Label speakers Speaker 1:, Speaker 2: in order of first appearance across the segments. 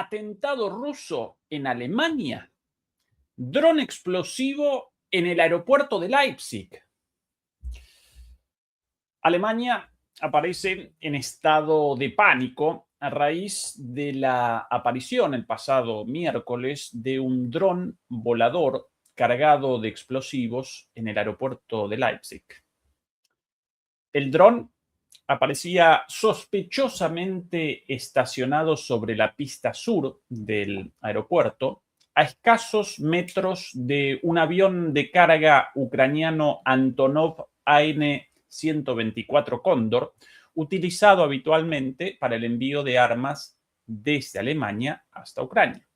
Speaker 1: Atentado ruso en Alemania. Dron explosivo en el aeropuerto de Leipzig. Alemania aparece en estado de pánico a raíz de la aparición el pasado miércoles de un dron volador cargado de explosivos en el aeropuerto de Leipzig. El dron aparecía sospechosamente estacionado sobre la pista sur del aeropuerto, a escasos metros de un avión de carga ucraniano Antonov AN-124 Cóndor, utilizado habitualmente para el envío de armas desde Alemania hasta Ucrania.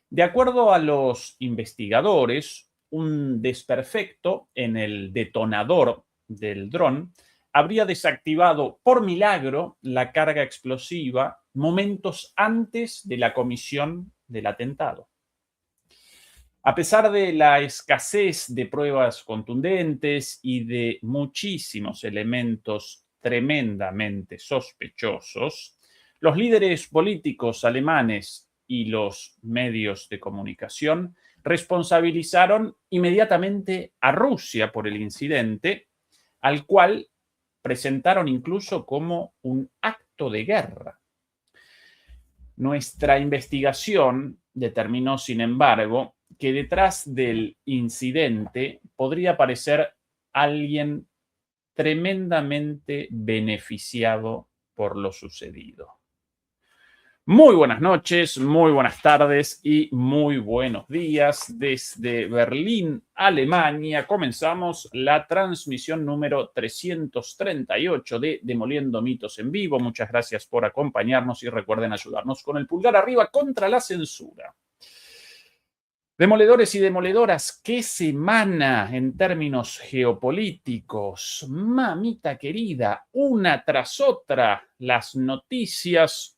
Speaker 1: De acuerdo a los investigadores, un desperfecto en el detonador del dron habría desactivado por milagro la carga explosiva momentos antes de la comisión del atentado. A pesar de la escasez de pruebas contundentes y de muchísimos elementos tremendamente sospechosos, los líderes políticos alemanes y los medios de comunicación responsabilizaron inmediatamente a Rusia por el incidente, al cual presentaron incluso como un acto de guerra. Nuestra investigación determinó, sin embargo, que detrás del incidente podría aparecer alguien tremendamente beneficiado por lo sucedido. Muy buenas noches, muy buenas tardes y muy buenos días. Desde Berlín, Alemania, comenzamos la transmisión número 338 de Demoliendo Mitos en Vivo. Muchas gracias por acompañarnos y recuerden ayudarnos con el pulgar arriba contra la censura. Demoledores y demoledoras, ¿qué semana en términos geopolíticos? Mamita querida, una tras otra las noticias.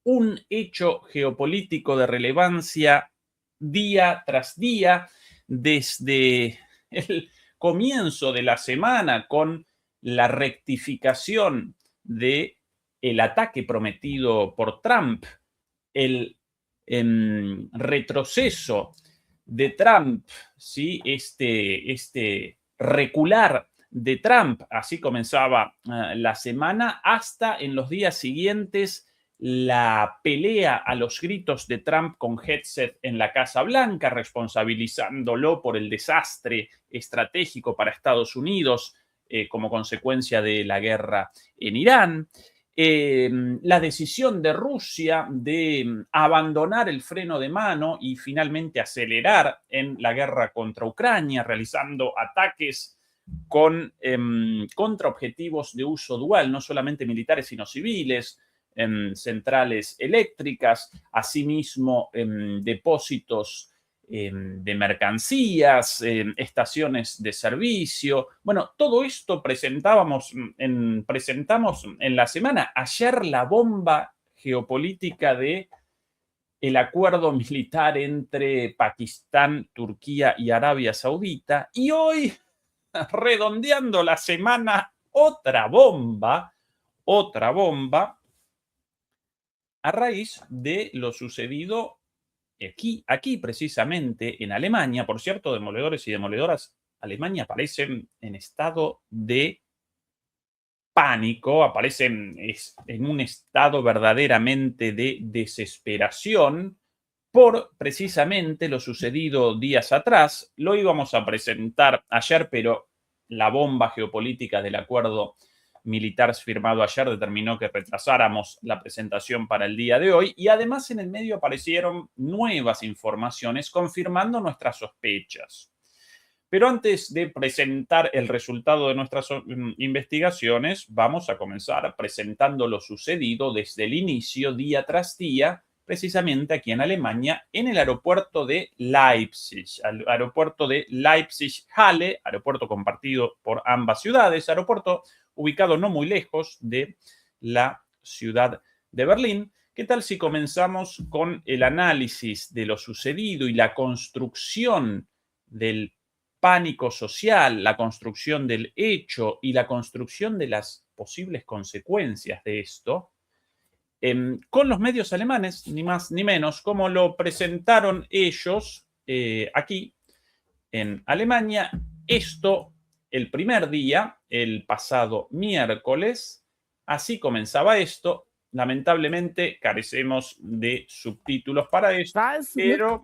Speaker 1: Un hecho geopolítico de relevancia día tras día, desde el comienzo de la semana con la rectificación del ataque prometido por Trump, el retroceso de Trump, ¿sí? este recular de Trump, así comenzaba la semana, hasta en los días siguientes la pelea a los gritos de Trump con Hegseth en la Casa Blanca, responsabilizándolo por el desastre estratégico para Estados Unidos como consecuencia de la guerra en Irán. La decisión de Rusia de abandonar el freno de mano y finalmente acelerar en la guerra contra Ucrania, realizando ataques contra objetivos de uso dual, no solamente militares, sino civiles, centrales eléctricas, asimismo depósitos de mercancías, estaciones de servicio. Bueno, todo esto presentamos en la semana. Ayer la bomba geopolítica de el acuerdo militar entre Pakistán, Turquía y Arabia Saudita. Y hoy, redondeando la semana, otra bomba a raíz de lo sucedido aquí precisamente en Alemania. Por cierto, demoledores y demoledoras, Alemania aparece en estado de pánico, aparece en un estado verdaderamente de desesperación por precisamente lo sucedido días atrás. Lo íbamos a presentar ayer, pero la bomba geopolítica del acuerdo militar firmado ayer determinó que retrasáramos la presentación para el día de hoy, y además en el medio aparecieron nuevas informaciones confirmando nuestras sospechas. Pero antes de presentar el resultado de nuestras investigaciones, vamos a comenzar presentando lo sucedido desde el inicio, día tras día, precisamente aquí en Alemania, en el aeropuerto de Leipzig, el aeropuerto de Leipzig-Halle, aeropuerto compartido por ambas ciudades, aeropuerto ubicado no muy lejos de la ciudad de Berlín. ¿Qué tal si comenzamos con el análisis de lo sucedido y la construcción del pánico social, la construcción del hecho y la construcción de las posibles consecuencias de esto con los medios alemanes, ni más ni menos, como lo presentaron ellos aquí en Alemania. Esto el primer día, el pasado miércoles, así comenzaba esto. Lamentablemente carecemos de subtítulos para esto, pero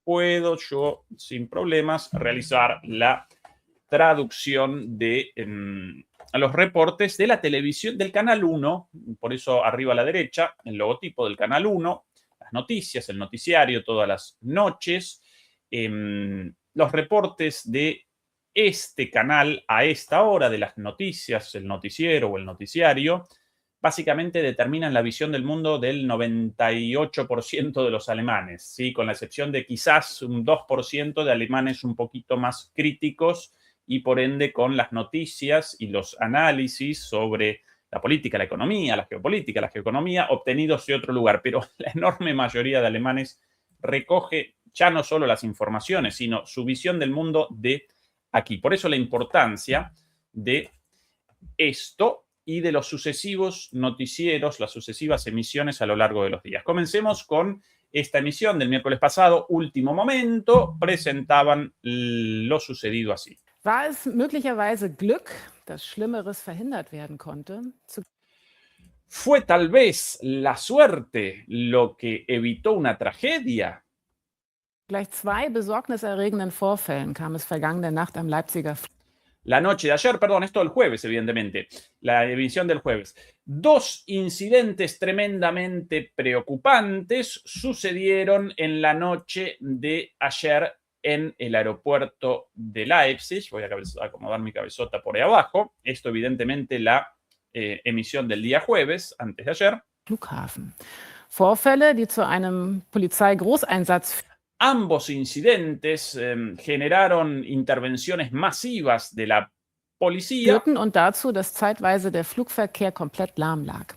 Speaker 1: puedo yo sin problemas realizar la traducción de los reportes de la televisión del Canal 1, por eso arriba a la derecha, el logotipo del Canal 1, las noticias, el noticiario todas las noches, los reportes de este canal a esta hora de las noticias, el noticiero o el noticiario, básicamente determinan la visión del mundo del 98% de los alemanes, ¿sí? Con la excepción de quizás un 2% de alemanes un poquito más críticos y por ende con las noticias y los análisis sobre la política, la economía, la geopolítica, la geoeconomía, obtenidos de otro lugar. Pero la enorme mayoría de alemanes recoge ya no solo las informaciones, sino su visión del mundo de aquí. Por eso la importancia de esto y de los sucesivos noticieros, las sucesivas emisiones a lo largo de los días. Comencemos con esta emisión del miércoles pasado, último momento, presentaban lo sucedido así.
Speaker 2: War es möglicherweise Glück, dass Schlimmeres verhindert werden konnte?
Speaker 1: ¿Fue tal vez la suerte lo que evitó una tragedia?
Speaker 2: Gleich 2 besorgniserregenden Vorfällen kam es vergangene Nacht am Leipziger
Speaker 1: La noche de ayer, perdón, esto el jueves, evidentemente, la emisión del jueves. 2 incidentes tremendamente preocupantes sucedieron en la noche de ayer en el aeropuerto de Leipzig. Voy a acomodar mi cabezota por ahí abajo. Esto, evidentemente, la emisión del día jueves, antes de ayer.
Speaker 2: Flughafen. Vorfälle, die zu einem Polizeigroßeinsatz
Speaker 1: Ambos incidentes generaron intervenciones masivas de la policía
Speaker 2: führten und dazu, dass zeitweise der Flugverkehr komplett lahm lag.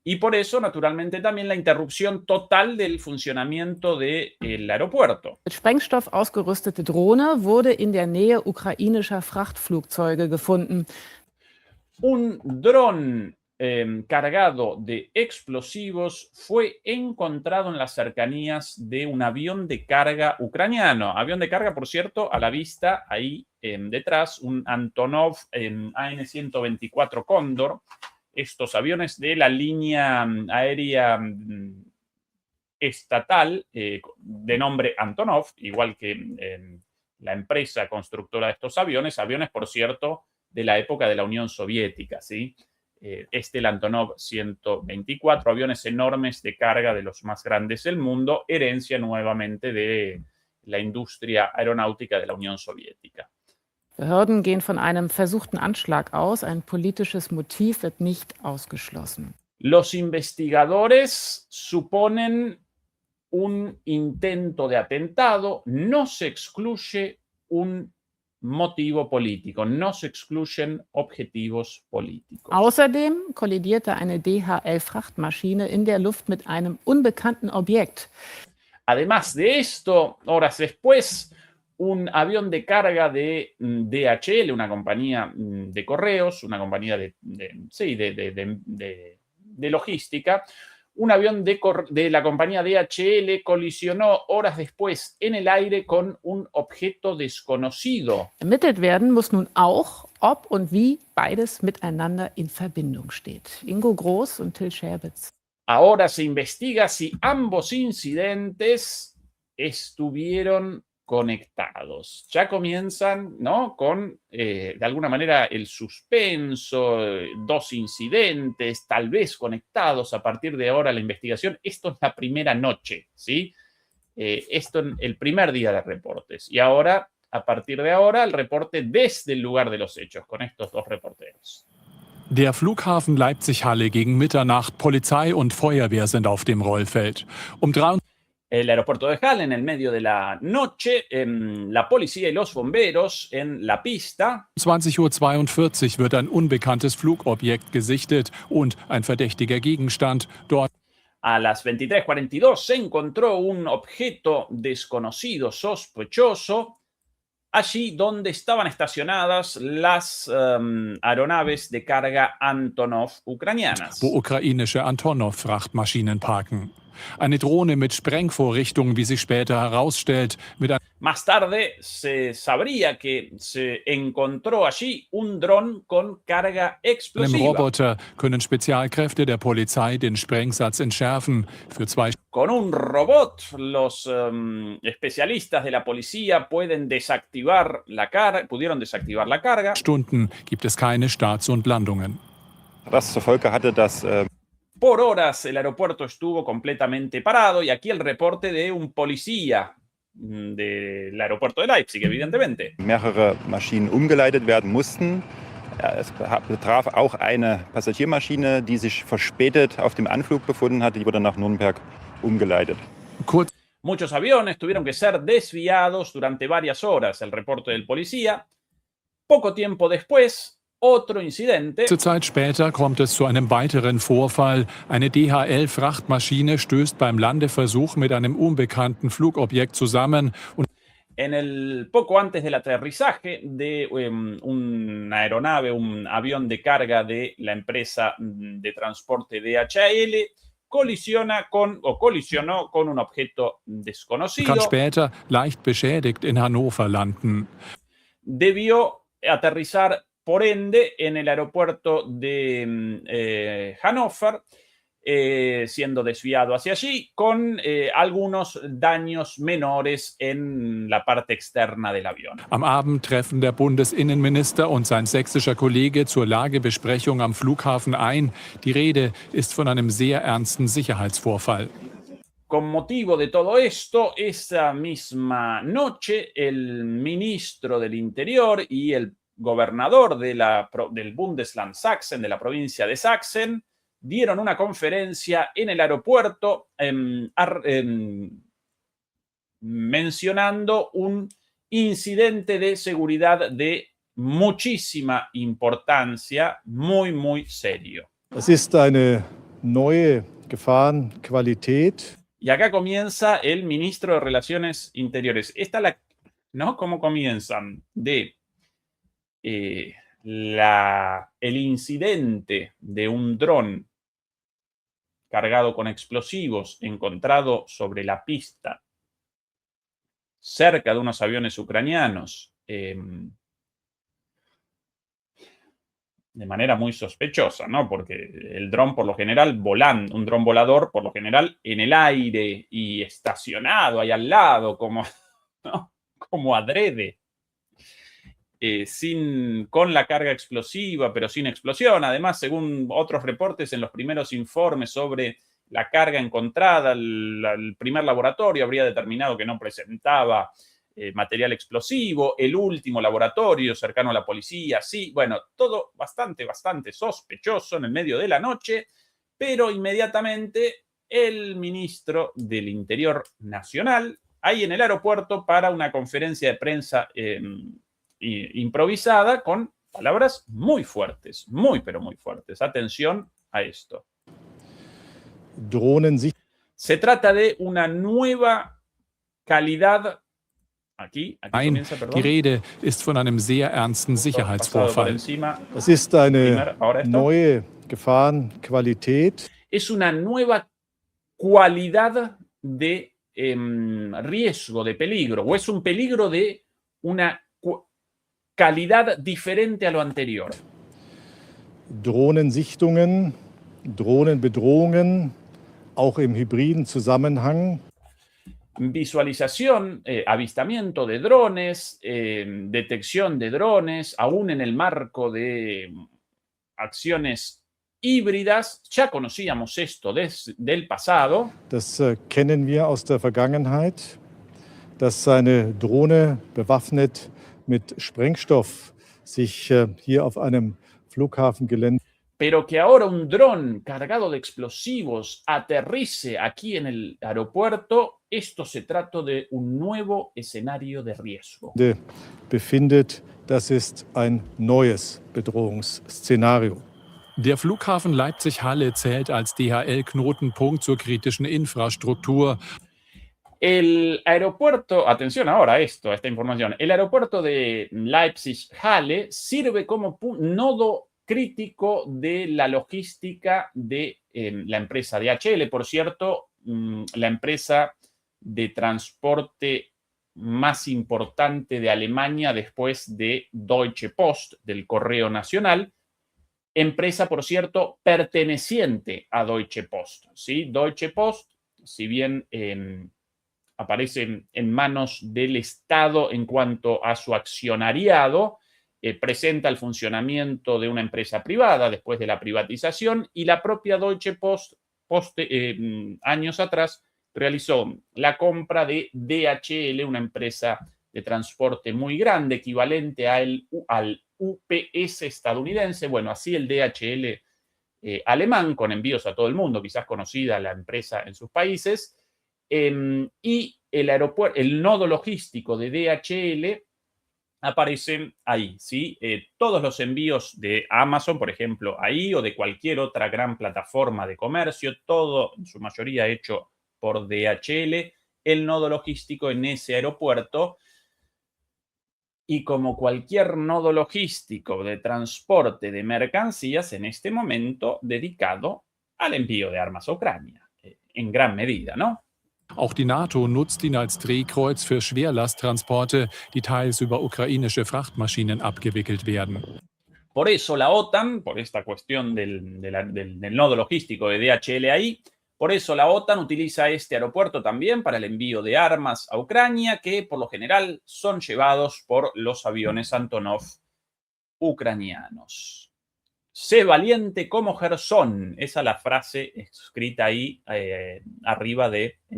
Speaker 1: y por eso, naturalmente, también la interrupción total del funcionamiento del aeropuerto.
Speaker 2: Mit Sprengstoff ausgerüstete Drohne wurde in der Nähe ukrainischer Frachtflugzeuge gefunden.
Speaker 1: Un dron cargado de explosivos fue encontrado en las cercanías de un avión de carga ucraniano. Avión de carga, por cierto, a la vista, ahí detrás, un Antonov AN-124 Cóndor. Estos aviones de la línea aérea estatal de nombre Antonov, igual que la empresa constructora de estos aviones, por cierto, de la época de la Unión Soviética, ¿sí? El Antonov 124, aviones enormes de carga de los más grandes del mundo, herencia nuevamente de la industria aeronáutica de la Unión Soviética.
Speaker 2: Behörden gehen von einem versuchten Anschlag aus. Ein politisches Motiv wird nicht ausgeschlossen.
Speaker 1: Los investigadores suponen un intento de atentado, no se excluye un motivo político, no se excluyen objetivos políticos.
Speaker 2: Außerdem kollidierte eine DHL-Frachtmaschine in der Luft mit einem unbekannten Objekt.
Speaker 1: Además de esto, horas después, un avión de carga de DHL, una compañía de correos, una compañía de logística, un avión de la compañía DHL colisionó horas después en el aire con un objeto desconocido.
Speaker 2: Ermittelt werden muss nun auch, ob und wie beides miteinander in Verbindung steht. Ingo Groß und Till Scherbitz.
Speaker 1: Ahora se investiga si ambos incidentes estuvieron conectados. Ya comienzan, ¿no? Con, de alguna manera, el suspenso, 2 incidentes, tal vez conectados a partir de ahora la investigación. Esto es la primera noche, ¿sí? Esto en el primer día de reportes. Y ahora, a partir de ahora, el reporte desde el lugar de los hechos, con estos 2 reporteros.
Speaker 3: Der Flughafen Leipzig-Halle gegen Mitternacht. Polizei und Feuerwehr sind auf dem Rollfeld.
Speaker 1: El aeropuerto de Halle en el medio de la noche, la policía y los bomberos en la pista.
Speaker 3: 20:42 Uhr wird ein unbekanntes Flugobjekt gesichtet und ein verdächtiger Gegenstand dort.
Speaker 1: A las 23:42 se encontró un objeto desconocido, sospechoso, allí donde estaban estacionadas las aeronaves de carga Antonov ucranianas.
Speaker 3: Wo ukrainische Antonov-Frachtmaschinen parken. Eine Drohne mit Sprengvorrichtung, wie sich später herausstellt, mit
Speaker 1: Más tarde se sabría que se encontró allí un dron con carga
Speaker 3: einem
Speaker 1: explosiva.
Speaker 3: Roboter können Spezialkräfte der Polizei den Sprengsatz entschärfen. Für 2
Speaker 1: Con un robot, los especialistas de la policía pudieron desactivar la carga.
Speaker 3: Stunden gibt es keine Starts und Landungen.
Speaker 4: Was zur Folge hatte, dass
Speaker 1: Por horas el aeropuerto estuvo completamente parado y aquí el reporte de un policía del aeropuerto de Leipzig, evidentemente.
Speaker 4: mehrere Maschinen umgeleitet werden mussten. Es betraf auch eine Passagiermaschine, die sich verspätet auf dem Anflug befunden hatte. Die wurde nach Nürnberg umgeleitet.
Speaker 3: Kurz
Speaker 1: Muchos aviones tuvieron que ser desviados durante varias horas, el reporte del policía. Poco tiempo después, otro incidente.
Speaker 3: Kurze Zeit später kommt es zu einem weiteren Vorfall. Eine DHL-Frachtmaschine stößt beim Landeversuch mit einem unbekannten Flugobjekt zusammen und
Speaker 1: Poco antes del aterrizaje de una aeronave, un avión de carga de la empresa de transporte DHL, colisionó con un objeto
Speaker 3: kann
Speaker 1: desconocido.
Speaker 3: später leicht beschädigt in Hannover landen.
Speaker 1: Debió aterrizar, por ende, en el aeropuerto de Hannover, siendo desviado hacia allí, con algunos daños menores en la parte externa del avión.
Speaker 3: Am Abend treffen der Bundesinnenminister und sein sächsischer Kollege zur Lagebesprechung am Flughafen ein. Die Rede ist von einem sehr ernsten Sicherheitsvorfall.
Speaker 1: Con motivo de todo esto, esa misma noche, el ministro del Interior y el gobernador del Bundesland Sachsen, de la provincia de Sachsen, dieron una conferencia en el aeropuerto mencionando un incidente de seguridad de muchísima importancia, muy, muy serio.
Speaker 5: Es ist eine neue Gefahrenqualität.
Speaker 1: Y acá comienza el ministro de Relaciones Interiores. ¿No? ¿Cómo comienzan? El incidente de un dron cargado con explosivos encontrado sobre la pista cerca de unos aviones ucranianos de manera muy sospechosa, ¿no? Porque el dron por lo general un dron volador por lo general en el aire y estacionado ahí al lado como, ¿no? Como adrede. Con la carga explosiva, pero sin explosión. Además, según otros reportes, en los primeros informes sobre la carga encontrada, el primer laboratorio habría determinado que no presentaba material explosivo. El último laboratorio cercano a la policía, sí. Bueno, todo bastante sospechoso en el medio de la noche, pero inmediatamente el ministro del Interior Nacional, ahí en el aeropuerto, para una conferencia de prensa improvisada con palabras muy fuertes, pero muy fuertes. Atención a esto. Se trata de una nueva calidad. Aquí comienza, perdón.
Speaker 3: Die Rede ist von einem sehr ernsten Sicherheitsvorfall.
Speaker 5: Es ist eine neue Gefahrenqualität.
Speaker 1: Es una nueva cualidad de riesgo, de peligro, o es un peligro de una calidad diferente a lo anterior.
Speaker 5: Drohnensichtungen, Drohnenbedrohungen, auch im hybriden Zusammenhang.
Speaker 1: Visualización, avistamiento de drones, detección de drones, aún en el marco de acciones híbridas. Ya conocíamos esto del pasado.
Speaker 5: Das kennen wir aus der Vergangenheit, dass eine Drohne bewaffnet mit Sprengstoff sich hier auf einem Flughafengelände.
Speaker 1: Pero que ahora un dron cargado de explosivos aterrice aquí en el aeropuerto, esto se trata de un nuevo escenario de riesgo.
Speaker 5: Befindet, das ist ein neues Bedrohungsszenario.
Speaker 3: Der Flughafen Leipzig-Halle zählt als DHL-Knotenpunkt zur kritischen Infrastruktur.
Speaker 1: El aeropuerto, atención ahora a esta información, el aeropuerto de Leipzig-Halle sirve como nodo crítico de la logística de la empresa DHL. Por cierto, la empresa de transporte más importante de Alemania después de Deutsche Post, del Correo Nacional. Empresa, por cierto, perteneciente a Deutsche Post, ¿sí? Deutsche Post, si bien aparece en manos del Estado en cuanto a su accionariado, presenta el funcionamiento de una empresa privada después de la privatización, y la propia Deutsche Post, años atrás, realizó la compra de DHL, una empresa de transporte muy grande, equivalente al UPS estadounidense. Bueno, así el DHL alemán, con envíos a todo el mundo, quizás conocida la empresa en sus países. Y el aeropuerto, el nodo logístico de DHL aparecen ahí, ¿sí? Todos los envíos de Amazon, por ejemplo, ahí, o de cualquier otra gran plataforma de comercio, todo, en su mayoría, hecho por DHL, el nodo logístico en ese aeropuerto. Y como cualquier nodo logístico de transporte de mercancías, en este momento dedicado al envío de armas a Ucrania, en gran medida, ¿no?
Speaker 3: Auch die NATO nutzt ihn als Drehkreuz für Schwerlasttransporte, die teils über ukrainische Frachtmaschinen abgewickelt werden.
Speaker 1: Por eso la OTAN, por esta cuestión del nodo logístico de DHL ahí, por eso la OTAN utiliza este aeropuerto también para el envío de armas a Ucrania, que por lo general son llevados por los aviones Antonov ucranianos. Sé valiente como Gerson. Esa es la frase escrita ahí en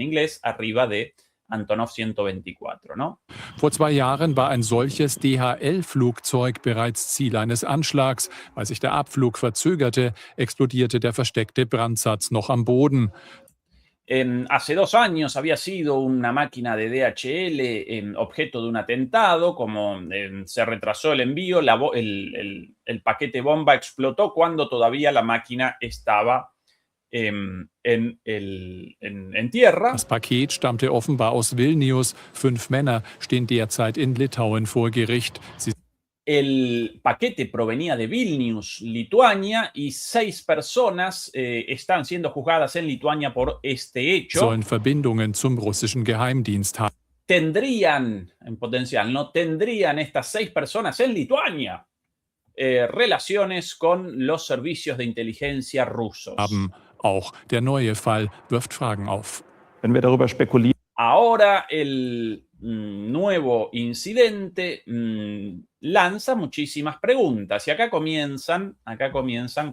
Speaker 1: inglés, arriba de Antonov 124, ¿no?
Speaker 3: Vor 2 Jahren war ein solches DHL-Flugzeug bereits Ziel eines Anschlags. Weil sich der Abflug verzögerte, explodierte der versteckte Brandsatz noch am Boden.
Speaker 1: Hace 2 años había sido una máquina de DHL objeto de un atentado. Como se retrasó el envío, el paquete bomba explotó cuando todavía la máquina estaba en tierra.
Speaker 3: Das Paket stammte offenbar aus Vilnius. 5 Männer stehen derzeit in Litauen vor Gericht.
Speaker 1: El paquete provenía de Vilnius, Lituania, y 6 personas están siendo juzgadas en Lituania por este hecho.
Speaker 3: Sollen Verbindungen zum russischen Geheimdienst haben.
Speaker 1: Tendrían, en potencial, no tendrían estas 6 personas en Lituania relaciones con los servicios de inteligencia rusos.
Speaker 3: Auch der neue Fall wirft Fragen auf.
Speaker 4: Wenn wir darüber spekulieren.
Speaker 1: Ahora el nuevo incidente lanza muchísimas preguntas, y acá comienzan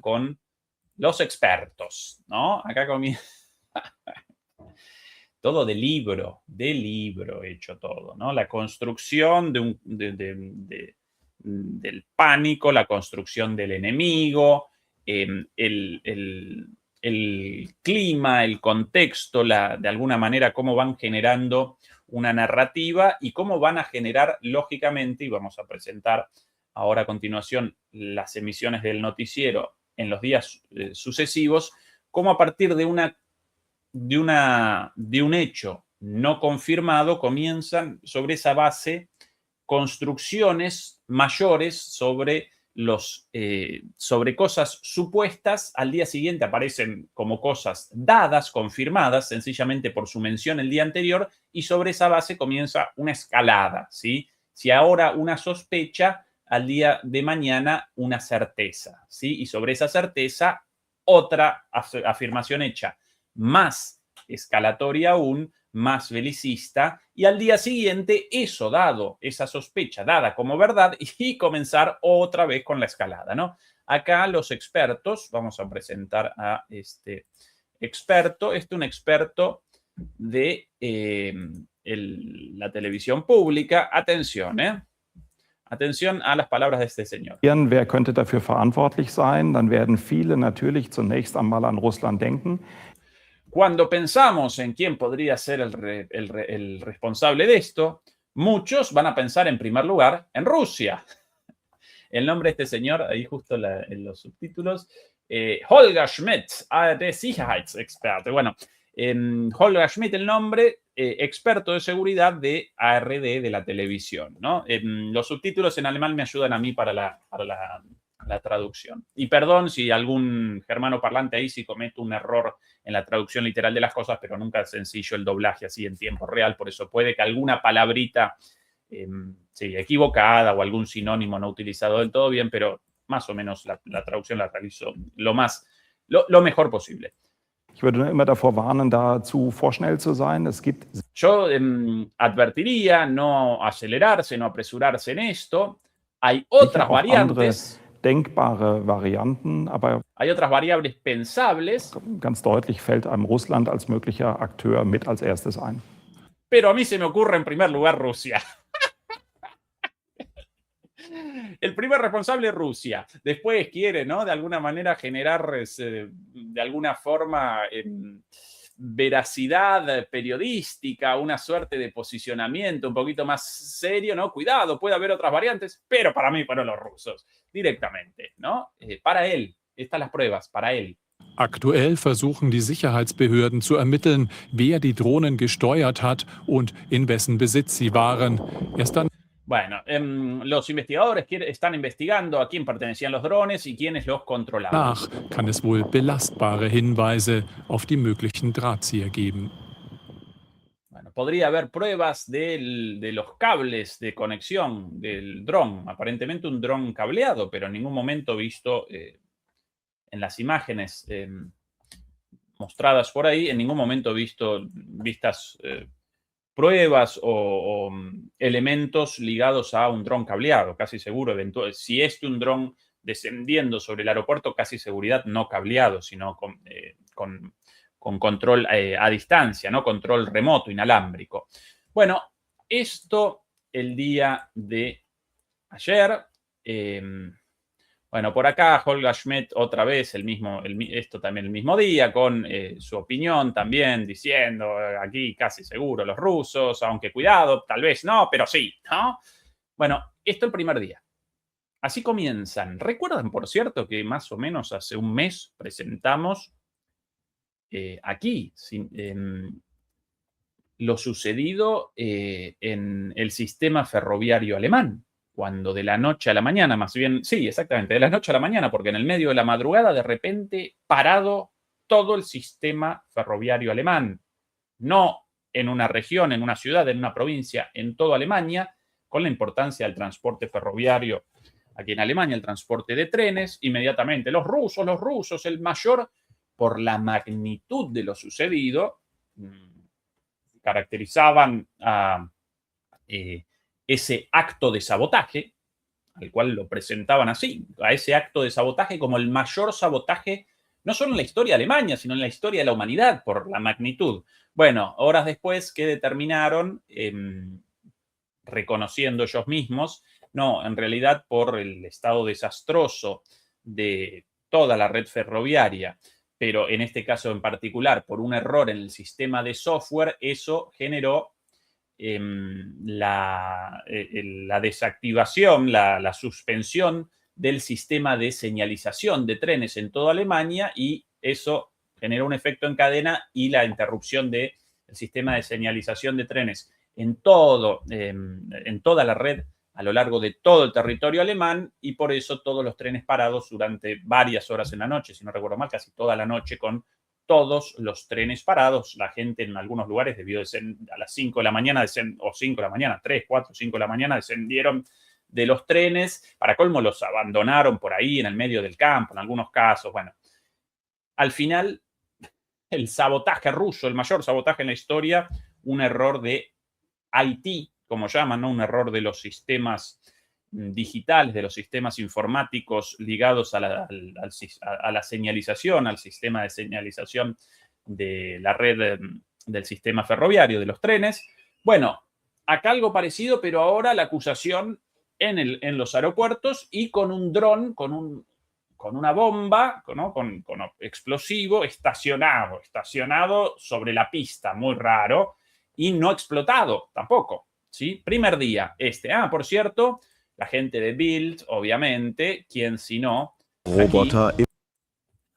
Speaker 1: con los expertos, ¿no? Acá comienza todo de libro hecho todo, ¿no? La construcción del pánico, la construcción del enemigo, el clima, el contexto, de alguna manera cómo van generando una narrativa y cómo van a generar, lógicamente, y vamos a presentar ahora a continuación las emisiones del noticiero en los días sucesivos, cómo a partir de un hecho no confirmado comienzan sobre esa base construcciones mayores sobre cosas supuestas. Al día siguiente aparecen como cosas dadas, confirmadas, sencillamente por su mención el día anterior, y sobre esa base comienza una escalada, ¿sí? Si ahora una sospecha, al día de mañana una certeza, ¿sí? Y sobre esa certeza otra afirmación hecha más escalatoria aún, más belicista, y al día siguiente eso dado, esa sospecha dada como verdad, y comenzar otra vez con la escalada, ¿no? Acá los expertos, vamos a presentar a este experto, un experto de la televisión pública. Atención, Atención a las palabras de este señor.
Speaker 6: Wer könnte dafür verantwortlich sein? Dann werden viele natürlich zunächst einmal an Russland denken.
Speaker 1: Cuando pensamos en quién podría ser el responsable de esto, muchos van a pensar en primer lugar en Rusia. El nombre de este señor, ahí justo en los subtítulos, Holger Schmidt, ARD Sicherheitsexperte. Bueno, Holger Schmidt, el nombre, experto de seguridad de ARD de la televisión, ¿no? Los subtítulos en alemán me ayudan a mí para la traducción. Y perdón si algún germano parlante ahí si cometo un error en la traducción literal de las cosas, pero nunca es sencillo el doblaje así en tiempo real, por eso puede que alguna palabrita equivocada o algún sinónimo no utilizado del todo bien, pero más o menos la traducción la realizo lo mejor posible.
Speaker 6: Ich würde immer davor warnen, da zu vorschnell zu sein. Es gibt
Speaker 1: Yo advertiría no acelerarse, no apresurarse en esto. Hay otras
Speaker 6: sicher auch andere
Speaker 1: variantes,
Speaker 6: denkbare Varianten, aber
Speaker 1: hay otras variables pensables,
Speaker 6: ganz deutlich fällt einem Russland als möglicher Akteur mit als erstes ein.
Speaker 1: pero a mí se me ocurre en primer lugar Rusia. El primer responsable es Rusia. Después quiere, ¿no? De alguna manera generar, de alguna forma, veracidad periodística, una suerte de posicionamiento un poquito más serio, ¿no? Cuidado, puede haber otras variantes, pero para mí, para los rusos, directamente, ¿no? Para él, están las pruebas, para él.
Speaker 3: Aktuell versuchen die Sicherheitsbehörden zu ermitteln, wer die Drohnen gesteuert hat und in wessen Besitz sie waren. Erst dann
Speaker 1: Bueno, los investigadores están investigando a quién pertenecían los drones y quiénes los controlaban.
Speaker 3: danach kann es wohl belastbare Hinweise auf die möglichen Drahtzieher geben.
Speaker 1: Bueno, podría haber pruebas de los cables de conexión del dron. Aparentemente un dron cableado, pero en ningún momento visto en las imágenes mostradas por ahí, en ningún momento vistas pruebas o elementos ligados a un dron cableado, casi seguro. Si es un dron descendiendo sobre el aeropuerto, casi seguridad no cableado, sino con control a distancia, ¿no? Control remoto, inalámbrico. Bueno, esto el día de ayer. Bueno, por acá Holger Schmidt otra vez esto también el mismo día, con su opinión también, diciendo aquí casi seguro los rusos, aunque cuidado, tal vez no, pero sí, ¿no? Bueno, esto el primer día. Así comienzan. ¿Recuerdan, por cierto, que más o menos hace un mes presentamos aquí lo sucedido en el sistema ferroviario alemán? Cuando de la noche a la mañana, más bien, sí, exactamente, de la noche a la mañana, porque en el medio de la madrugada, de repente, parado todo el sistema ferroviario alemán. No en una región, en una ciudad, en una provincia, en toda Alemania, con la importancia del transporte ferroviario aquí en Alemania, el transporte de trenes, inmediatamente los rusos, el mayor, por la magnitud de lo sucedido, caracterizaban a ese acto de sabotaje, al cual lo presentaban así, a ese acto de sabotaje como el mayor sabotaje, no solo en la historia de Alemania, sino en la historia de la humanidad, por la magnitud. Bueno, horas después que determinaron, reconociendo ellos mismos, no, en realidad por el estado desastroso de toda la red ferroviaria, pero en este caso en particular, por un error en el sistema de software, eso generó la desactivación, la suspensión del sistema de señalización de trenes en toda Alemania, y eso generó un efecto en cadena y la interrupción del sistema de señalización de trenes en toda la red a lo largo de todo el territorio alemán, y por eso todos los trenes parados durante varias horas en la noche, si no recuerdo mal, casi toda la noche, con todos los trenes parados. La gente en algunos lugares debió descender a las 5 de la mañana, o 5 de la mañana, 3, 4, 5 de la mañana, descendieron de los trenes. Para colmo, los abandonaron por ahí en el medio del campo, en algunos casos. Bueno, al final, el sabotaje ruso, el mayor sabotaje en la historia, un error de IT, como llaman, ¿no? Un error de los sistemas digitales, de los sistemas informáticos ligados a la señalización, al sistema de señalización de la red del sistema ferroviario, de los trenes. Bueno, acá algo parecido, pero ahora la acusación en los aeropuertos y con un dron, con una bomba, ¿no? con explosivo estacionado sobre la pista, muy raro, y no explotado tampoco, ¿sí? Primer día por cierto, la gente de Bild, obviamente, ¿quién si no? Aquí,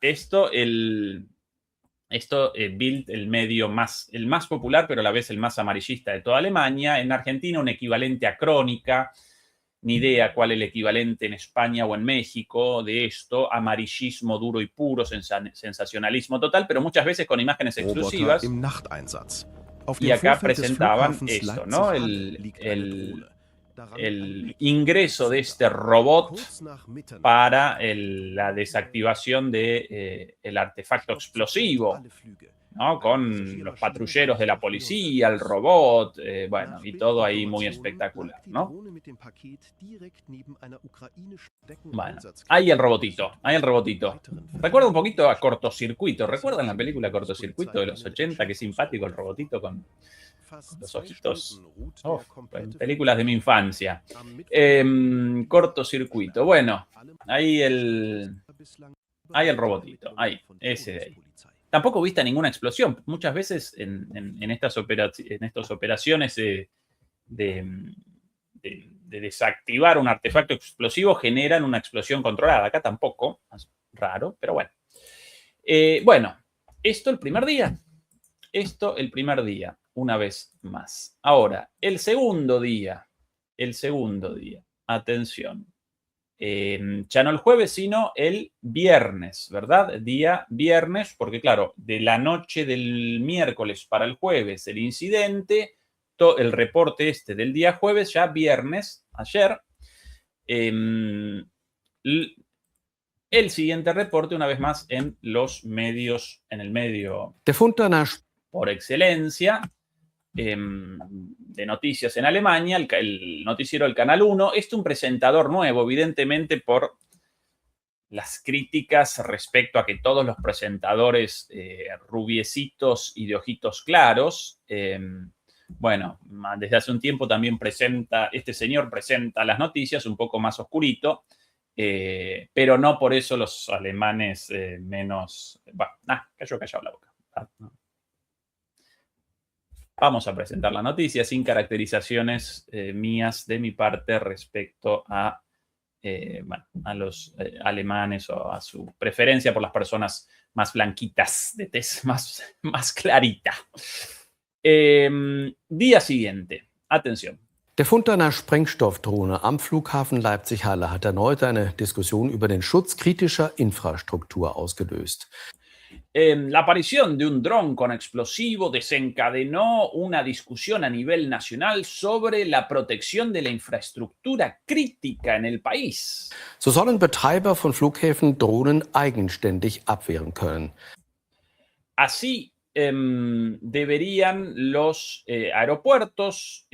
Speaker 1: esto, el Esto, Bild, el más popular, pero a la vez el más amarillista de toda Alemania. En Argentina, un equivalente a Crónica. Ni idea cuál es el equivalente en España o en México de esto. Amarillismo duro y puro, sensacionalismo total, pero muchas veces con imágenes exclusivas. Y acá presentaban esto, ¿no? El ingreso de este robot para la desactivación de el artefacto explosivo, ¿no? Con los patrulleros de la policía, el robot, bueno, y todo ahí muy espectacular, ¿no? Bueno, ahí el robotito. Recuerda un poquito a Cortocircuito. ¿Recuerdan la película Cortocircuito de los 80? Qué simpático el robotito con los ojitos. Películas de mi infancia. Cortocircuito. Bueno, ahí el robotito. Ahí, ese de ahí. Tampoco viste ninguna explosión. Muchas veces en estas operaciones de desactivar un artefacto explosivo generan una explosión controlada. Acá tampoco. Es raro, pero bueno. Bueno, esto el primer día. Una vez más. Ahora, el segundo día. Atención. Ya no el jueves, sino el viernes, ¿verdad? Día viernes, porque claro, de la noche del miércoles para el jueves, el incidente, el reporte del día jueves, ya viernes, ayer, el siguiente reporte, una vez más, en los medios, en el medio por excelencia, de noticias en Alemania, el noticiero del Canal 1. Un presentador nuevo, evidentemente por las críticas respecto a que todos los presentadores rubiecitos y de ojitos claros, bueno, desde hace un tiempo también este señor presenta las noticias un poco más oscurito, pero no por eso los alemanes menos... Bueno, callado la boca. Vamos a presentar la noticia sin caracterizaciones mías de mi parte respecto a los alemanes o a su preferencia por las personas más blanquitas, de tez más clarita. Día siguiente. Atención.
Speaker 7: Der Fund einer Sprengstoffdrohne am Flughafen Leipzig-Halle hat erneut eine Diskussion über den Schutz kritischer Infrastruktur ausgelöst.
Speaker 1: La aparición de un dron con explosivo desencadenó una discusión a nivel nacional sobre la protección de la infraestructura crítica en el país.
Speaker 7: So sollen Betreiber von Flughäfen Drohnen eigenständig abwehren können.
Speaker 1: Así deberían los aeropuertos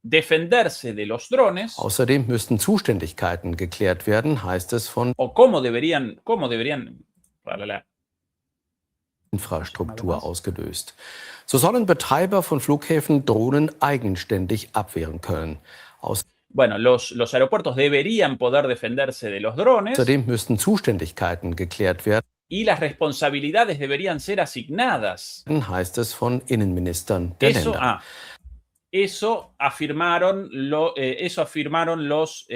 Speaker 1: defenderse de los drones.
Speaker 7: Außerdem müssten Zuständigkeiten geklärt werden, heißt es von
Speaker 1: cómo deberían
Speaker 7: Infrastruktur ausgelöst. So sollen Betreiber von Flughäfen Drohnen eigenständig abwehren können.
Speaker 1: Bueno, los aeropuertos deberían poder defenderse de los drones.
Speaker 7: Außerdem müssten Zuständigkeiten geklärt werden.
Speaker 1: Y las responsabilidades deberían ser asignadas.
Speaker 7: Heißt es von Innenministern der Länder.
Speaker 1: Eso afirmaron los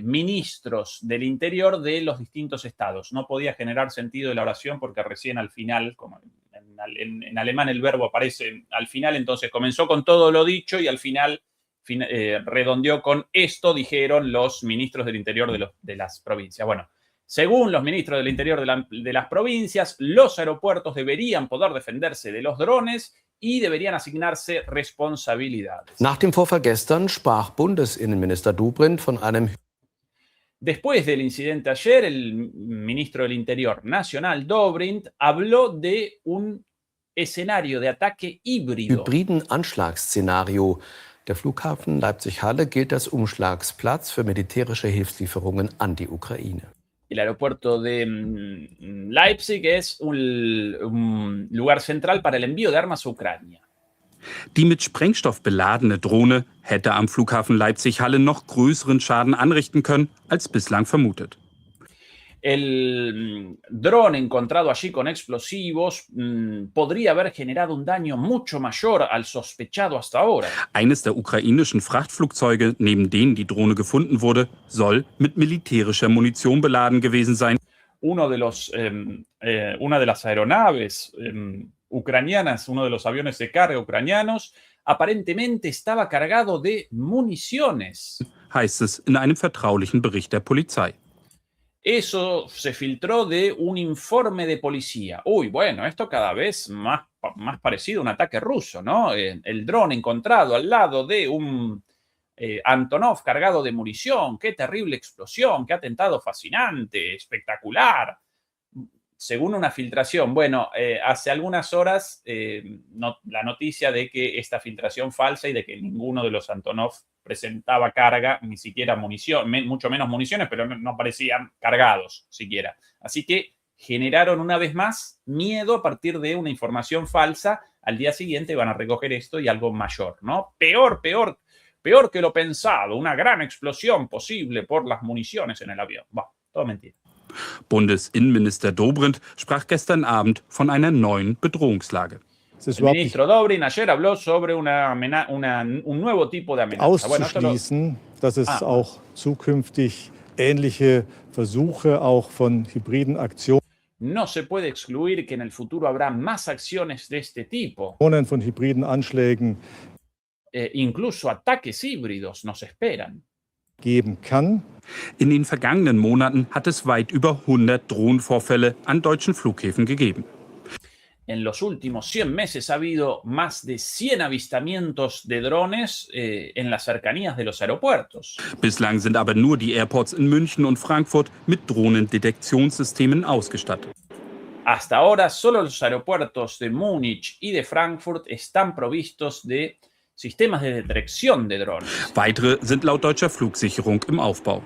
Speaker 1: ministros del interior de los distintos estados. No podía generar sentido de la oración porque recién al final, como en alemán el verbo aparece al final, entonces comenzó con todo lo dicho y al final redondeó con esto, dijeron los ministros del interior de las provincias. Bueno, según los ministros del interior de las provincias, los aeropuertos deberían poder defenderse de los drones y deberían asignarse responsabilidades.
Speaker 7: Nach dem Vorfall gestern sprach Bundesinnenminister Dobrindt von einem...
Speaker 1: Después del incidente ayer, el ministro del Interior nacional, Dobrindt, habló de un escenario de ataque híbrido.
Speaker 7: Hybriden Anschlagsszenario. Der Flughafen Leipzig-Halle gilt als Umschlagsplatz für militärische Hilfslieferungen an die Ukraine.
Speaker 1: El aeropuerto de Leipzig es un lugar central para el envío de armas a Ucrania.
Speaker 8: Die mit Sprengstoff beladene Drohne hätte am Flughafen Leipzig-Halle noch größeren Schaden anrichten können, als bislang vermutet.
Speaker 1: El dron encontrado allí con explosivos podría haber generado un daño mucho mayor al sospechado hasta ahora.
Speaker 8: Eines der ukrainischen Frachtflugzeuge, neben denen die Drohne gefunden wurde, soll mit militärischer Munition beladen gewesen sein.
Speaker 1: una de las aeronaves ucranianas, uno de los aviones de carga ucranianos, aparentemente estaba cargado de municiones.
Speaker 8: Heißt es in einem vertraulichen Bericht der Polizei.
Speaker 1: Eso se filtró de un informe de policía. Uy, bueno, esto cada vez más parecido a un ataque ruso, ¿no? El dron encontrado al lado de un Antonov cargado de munición. Qué terrible explosión, qué atentado fascinante, espectacular. Según una filtración, bueno, hace algunas horas la noticia de que esta filtración falsa y de que ninguno de los Antonov presentaba carga, ni siquiera munición, mucho menos municiones, pero no parecían cargados siquiera. Así que generaron una vez más miedo a partir de una información falsa. Al día siguiente van a recoger esto y algo mayor, ¿no? Peor que lo pensado, una gran explosión posible por las municiones en el avión. Bueno, todo mentira.
Speaker 8: Bundesinnenminister Dobrindt sprach gestern Abend von einer neuen Bedrohungslage.
Speaker 1: El ministro Dobrindt ayer habló sobre un nuevo tipo de amenaza.
Speaker 5: Auszuschließen, dass es auch zukünftig ähnliche Versuche auch von hybriden Aktionen
Speaker 1: No se puede excluir que en el futuro habrá más acciones de este tipo.
Speaker 5: von hybriden Anschlägen
Speaker 1: Incluso ataques híbridos nos esperan.
Speaker 5: geben kann.
Speaker 8: In den vergangenen Monaten hat es weit über 100 Drohnenvorfälle an deutschen Flughäfen gegeben.
Speaker 1: En los últimos 100 meses ha habido más de 100 avistamientos de drones en las cercanías de los aeropuertos.
Speaker 8: Bislang sind aber nur die Airports in München und Frankfurt mit Drohnendetektionssystemen ausgestattet.
Speaker 1: Hasta ahora, solo los aeropuertos de Múnich y de Frankfurt están provistos de sistemas de detección de drones.
Speaker 8: Weitere sind laut deutscher Flugsicherung im Aufbau.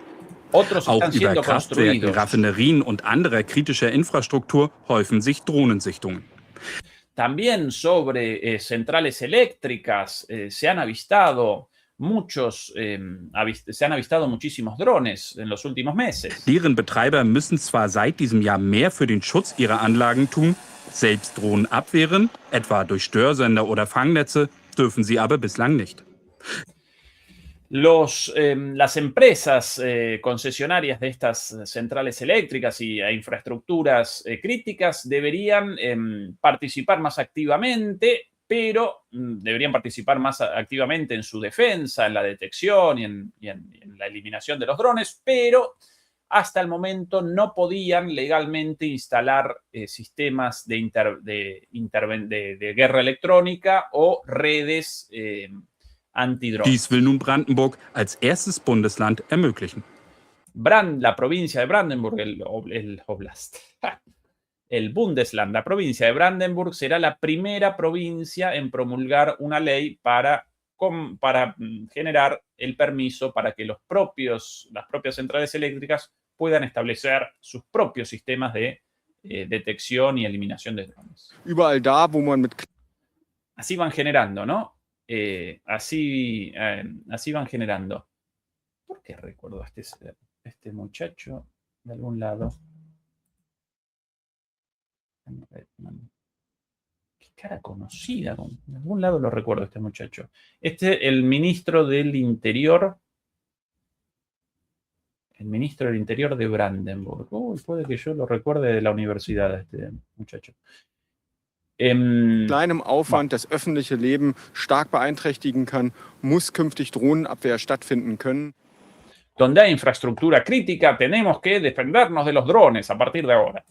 Speaker 1: Otros
Speaker 8: Auch
Speaker 1: están
Speaker 8: über
Speaker 1: siendo
Speaker 8: Kraftwerken,
Speaker 1: construidos.
Speaker 8: Raffinerien und anderer kritischer Infrastruktur häufen sich Drohnensichtungen.
Speaker 1: También sobre centrales eléctricas se han avistado muchísimos drones en los últimos meses.
Speaker 8: Deren Betreiber müssen zwar seit diesem Jahr mehr für den Schutz ihrer Anlagen tun, selbst Drohnen abwehren, etwa durch Störsender oder Fangnetze, dürfen sie aber bislang nicht.
Speaker 1: Las empresas concesionarias de estas centrales eléctricas e infraestructuras críticas deberían participar más activamente, pero deberían participar más activamente en su defensa, en la detección y en la eliminación de los drones, pero hasta el momento no podían legalmente instalar sistemas de guerra electrónica o redes antidrones.
Speaker 8: Dies will nun Brandenburg als erstes Bundesland ermöglichen.
Speaker 1: La provincia de Brandenburg, el Oblast, el Bundesland, la provincia de Brandenburg será la primera provincia en promulgar una ley para generar el permiso para que las propias centrales eléctricas puedan establecer sus propios sistemas de detección y eliminación de drones.
Speaker 9: Überall da, wo man mit
Speaker 1: Así van generando, ¿no? Así van generando. ¿Por qué recuerdo a este muchacho de algún lado? Qué cara conocida. De algún lado lo recuerdo este muchacho. El ministro del Interior. El ministro del Interior de Brandenburg. Puede que yo lo recuerde de la universidad, este muchacho.
Speaker 9: kleinem Aufwand das öffentliche Leben stark beeinträchtigen kann, muss künftig Drohnenabwehr stattfinden können.
Speaker 1: Donde hay infraestructura crítica, tenemos que defendernos de los drones a partir de ahora.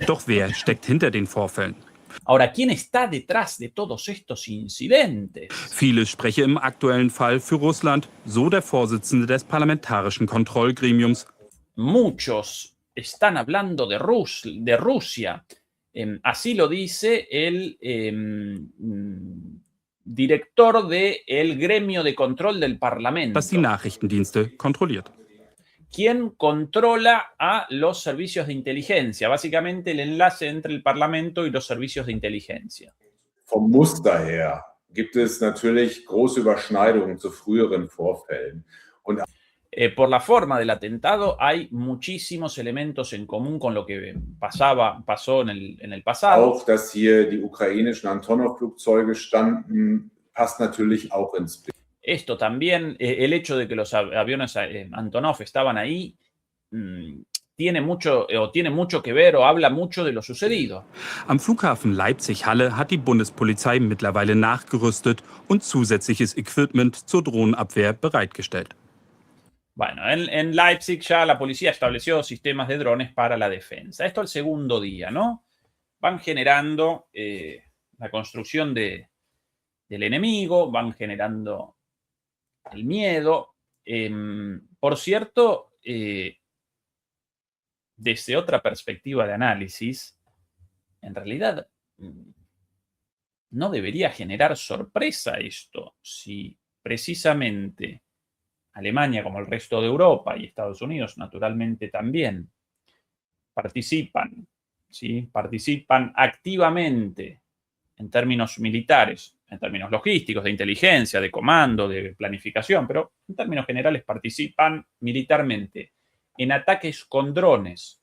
Speaker 8: Doch wer steckt hinter den Vorfällen?
Speaker 1: Ahora, ¿quién está detrás de todos estos incidentes?
Speaker 8: Vieles spreche im aktuellen Fall für Russland, so der Vorsitzende des Parlamentarischen Kontrollgremiums.
Speaker 1: Muchos están hablando de Rusia. Así lo dice el director del gremio de control del Parlamento.
Speaker 8: Das die Nachrichtendienste kontrolliert.
Speaker 1: Quien controla a los servicios de inteligencia, básicamente el enlace entre el Parlamento y los servicios de inteligencia.
Speaker 10: Vom Muster her gibt es natürlich große Überschneidungen zu früheren Vorfällen. Und
Speaker 1: Por la forma del atentado hay muchísimos elementos en común con lo que pasó en el pasado.
Speaker 10: auch, dass hier die ukrainischen Antonov-Flugzeuge standen, passt natürlich auch ins Bild.
Speaker 1: Esto también, el hecho de que los aviones Antonov estaban ahí, tiene mucho que ver o habla mucho de lo sucedido.
Speaker 8: Am Flughafen Leipzig-Halle hat die Bundespolizei mittlerweile nachgerüstet und zusätzliches Equipment zur Drohnenabwehr bereitgestellt.
Speaker 1: Bueno, en Leipzig ya la policía estableció sistemas de drones para la defensa. Esto el segundo día, ¿no? Van generando la construcción del enemigo, van generando el miedo. Por cierto, desde otra perspectiva de análisis, en realidad no debería generar sorpresa esto si precisamente Alemania, como el resto de Europa y Estados Unidos, naturalmente también, participan, ¿sí? Participan activamente en términos militares, en términos logísticos, de inteligencia, de comando, de planificación, pero en términos generales participan militarmente en ataques con drones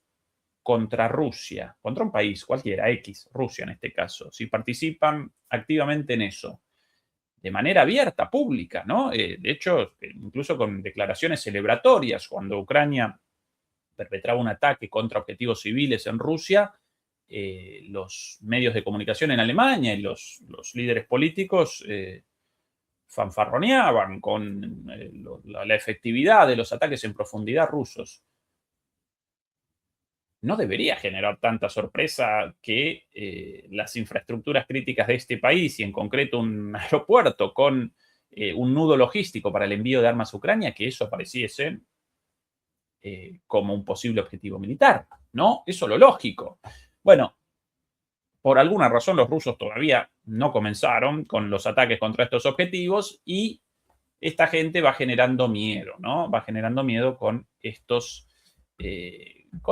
Speaker 1: contra Rusia, contra un país cualquiera, Rusia en este caso, si participan activamente en eso, de manera abierta, pública, ¿no? De hecho, incluso con declaraciones celebratorias, cuando Ucrania perpetraba un ataque contra objetivos civiles en Rusia, los medios de comunicación en Alemania y los líderes políticos fanfarroneaban con la efectividad de los ataques en profundidad rusos. No debería generar tanta sorpresa que las infraestructuras críticas de este país, y en concreto un aeropuerto con un nudo logístico para el envío de armas a Ucrania, que eso apareciese como un posible objetivo militar, ¿no? Eso es lo lógico. Bueno, por alguna razón los rusos todavía no comenzaron con los ataques contra estos objetivos y esta gente va generando miedo, ¿no? Va generando miedo con